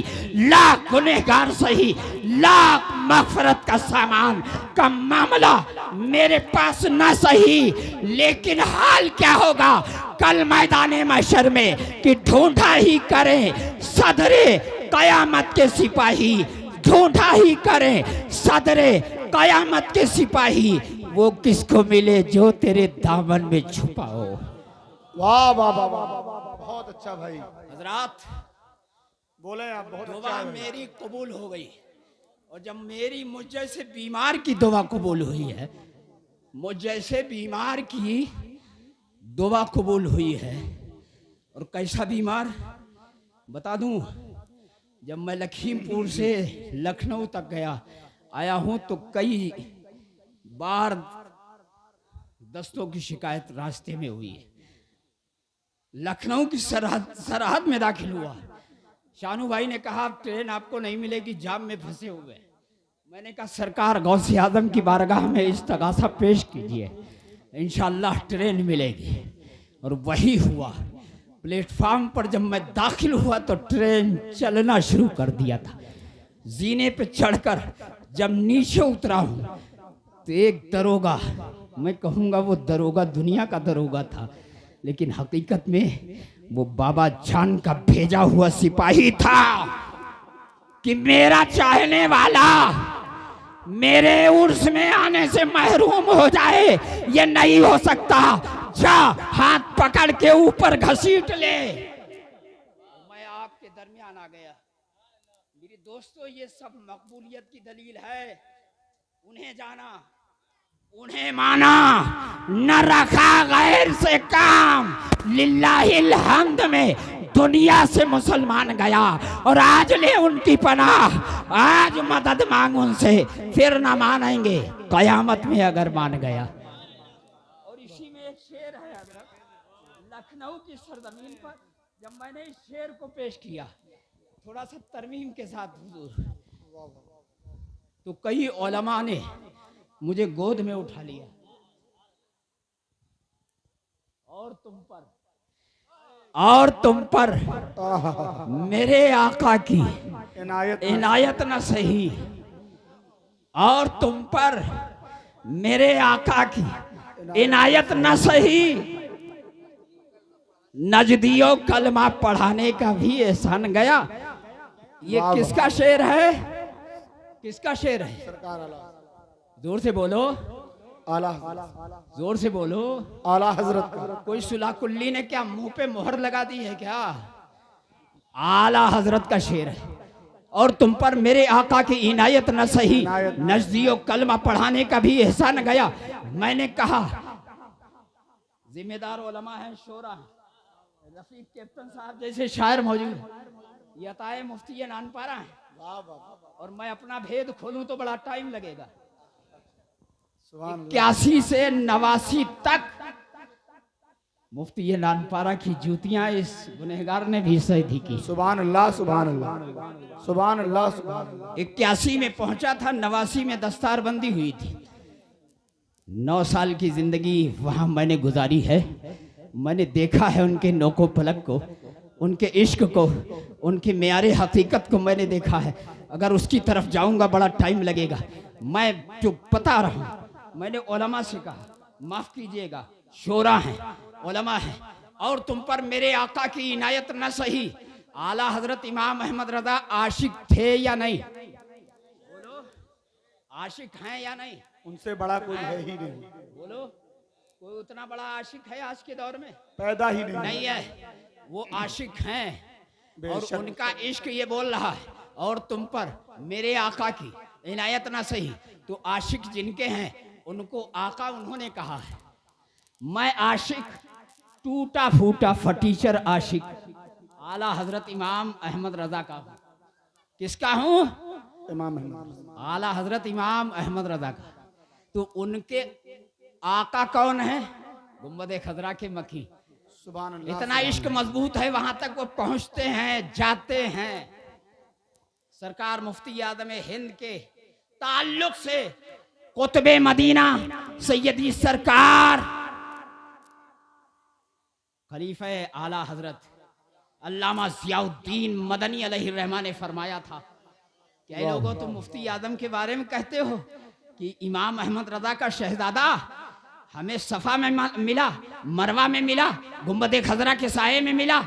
लाख गुनहगार सही, लाख मगफरत का सामान का मामला मेरे पास न सही, लेकिन हाल क्या होगा कल मैदाने महशर में कि ढूंढा ही करें सदरे कयामत के सिपाही, ढूंढा ही करें सदरे कयामत के सिपाही, वो किसको मिले जो तेरे दामन में छुपा हो। वाह वाह वाह वाह, बहुत अच्छा भाई। हजरात बोले आप, बहुत दुआ अच्छा है। मेरी कबूल हो गई। और जब मेरी मुझ जैसे बीमार की दुआ कबूल हुई है, मुझ जैसे बीमार की दुआ कबूल हुई है, और कैसा बीमार बता दूं, जब मैं लखीमपुर से लखनऊ तक आया हूं तो कई बार दस्तों की शिकायत रास्ते में हुई है। लखनऊ की सरहद में दाखिल हुआ, शानू भाई ने कहा ट्रेन आपको नहीं मिलेगी, जाम में फंसे हुए। मैंने कहा सरकार गौसे आजम की बारगाह में इस्तगासा पेश कीजिए, इंशाअल्लाह ट्रेन मिलेगी। और वही हुआ। प्लेटफार्म पर जब मैं दाखिल हुआ तो ट्रेन चलना शुरू कर दिया था। जीने पे चढ़कर जब नीचे उतरा हूं तो एक दरोगा, मैं कहूँगा वो दरोगा दुनिया का दरोगा था, लेकिन हकीकत में वो बाबा जान का भेजा हुआ सिपाही था कि मेरा चाहने वाला मेरे उर्स में आने से महरूम हो जाए, ये नहीं हो सकता। जा हाथ पकड़ के ऊपर घसीट ले। मैं आपके दरमियान आ गया। मेरे दोस्तों, ये सब मकबूलियत की दलील है। उन्हें जाना, उन्हें माना, न रखा गैर से काम। लिल्लाहिल हम्द में दुनिया से मुसलमान गया और आज ले उनकी पनाह, आज मदद मांग उनसे, फिर ना मानेंगे कयामत में अगर मान गया। और इसी में एक शेर है हजरत, लखनऊ की सरजमीन पर जब मैंने इस शेर को पेश किया थोड़ा सा तरमीम के साथ हुजूर, तो कई उलमा ने मुझे गोद में उठा लिया और तुम पर मेरे आका की इनायत न सही, और तुम पर मेरे आका की इनायत न सही, नजदियों कलमा पढ़ाने का भी एहसान गया। ये किसका शेर है? किसका शेर है? जोर से बोलो, आला जोर से बोलो। आला हजरत का। कोई सुलह कुल्ली ने क्या मुंह पे मोहर लगा दी है क्या? आला हजरत का शेर है। और तुम पर मेरे आका की इनायत न सही, नजदियों कलमा पढ़ाने का भी एहसान गया। मैंने कहा जिम्मेदार उलमा है, शोरा रफीक कैप्टन साहब जैसे शायर मौजूद, ये अताए मुफ्ती नानपारा है, और मैं अपना भेद खोलूं तो बड़ा टाइम लगेगा। 81 से 89 तक मुफ्ती नानपारा की जूतियां इस गुनहगार ने भी सही की। सुभान अल्लाह, सुभान अल्लाह, सुभान अल्लाह, सुभान अल्लाह। 81 में पहुंचा था, 89 में दस्तारबंदी हुई थी। 9 साल की जिंदगी वहां मैंने गुजारी है। मैंने देखा है उनके नोको पलक को, उनके इश्क को, उनके मेयारे हकीकत को मैंने देखा है। अगर उसकी तरफ जाऊंगा बड़ा टाइम लगेगा। मैं जो बता रहा हूं, मैंने उलमा से कहा, माफ कीजिएगा, शोरा है, उलमा है, और तुम पर मेरे आका की इनायत न सही। आला हजरत इमाम अहमद रजा आशिक थे या नहीं? बोलो, आशिक हैं या नहीं? उनसे बड़ा कोई है ही नहीं। बोलो, कोई उतना बड़ा आशिक है आज के दौर में? पैदा ही नहीं है। वो आशिक हैं और उनका इश्क ये बोल रहा है, और तुम पर मेरे आका की इनायत ना सही। तो आशिक जिनके हैं उनको आका उन्होंने कहा है। मैं आशिक, टूटा फूटा फटीचर आशिक, आला हजरत इमाम अहमद रजा का हूँ। किसका हूँ? इमाम अहमद। आला हजरत इमाम अहमद रजा का। तो उनके आका कौन है? गुंबद खजरा के मक्खी। सुभान अल्लाह। इतना इश्क मजबूत है, वहां तक वो पहुंचते हैं, जाते हैं। सरकार मुफ्ती आदम हिंद के ताल्लुक से कुतबे मदीना सैयदी सरकार खलीफा आला हजरत अल्लामा जियाउद्दीन मदनी अलैहिर्रहमान ने फरमाया था कि ऐ लोगों, तुम मुफ्ती आदम के बारे में कहते हो कि इमाम अहमद रजा का शहजादा हमें सफा में मिला, मरवा में मिला, गुंबद खजरा के साये में मिला,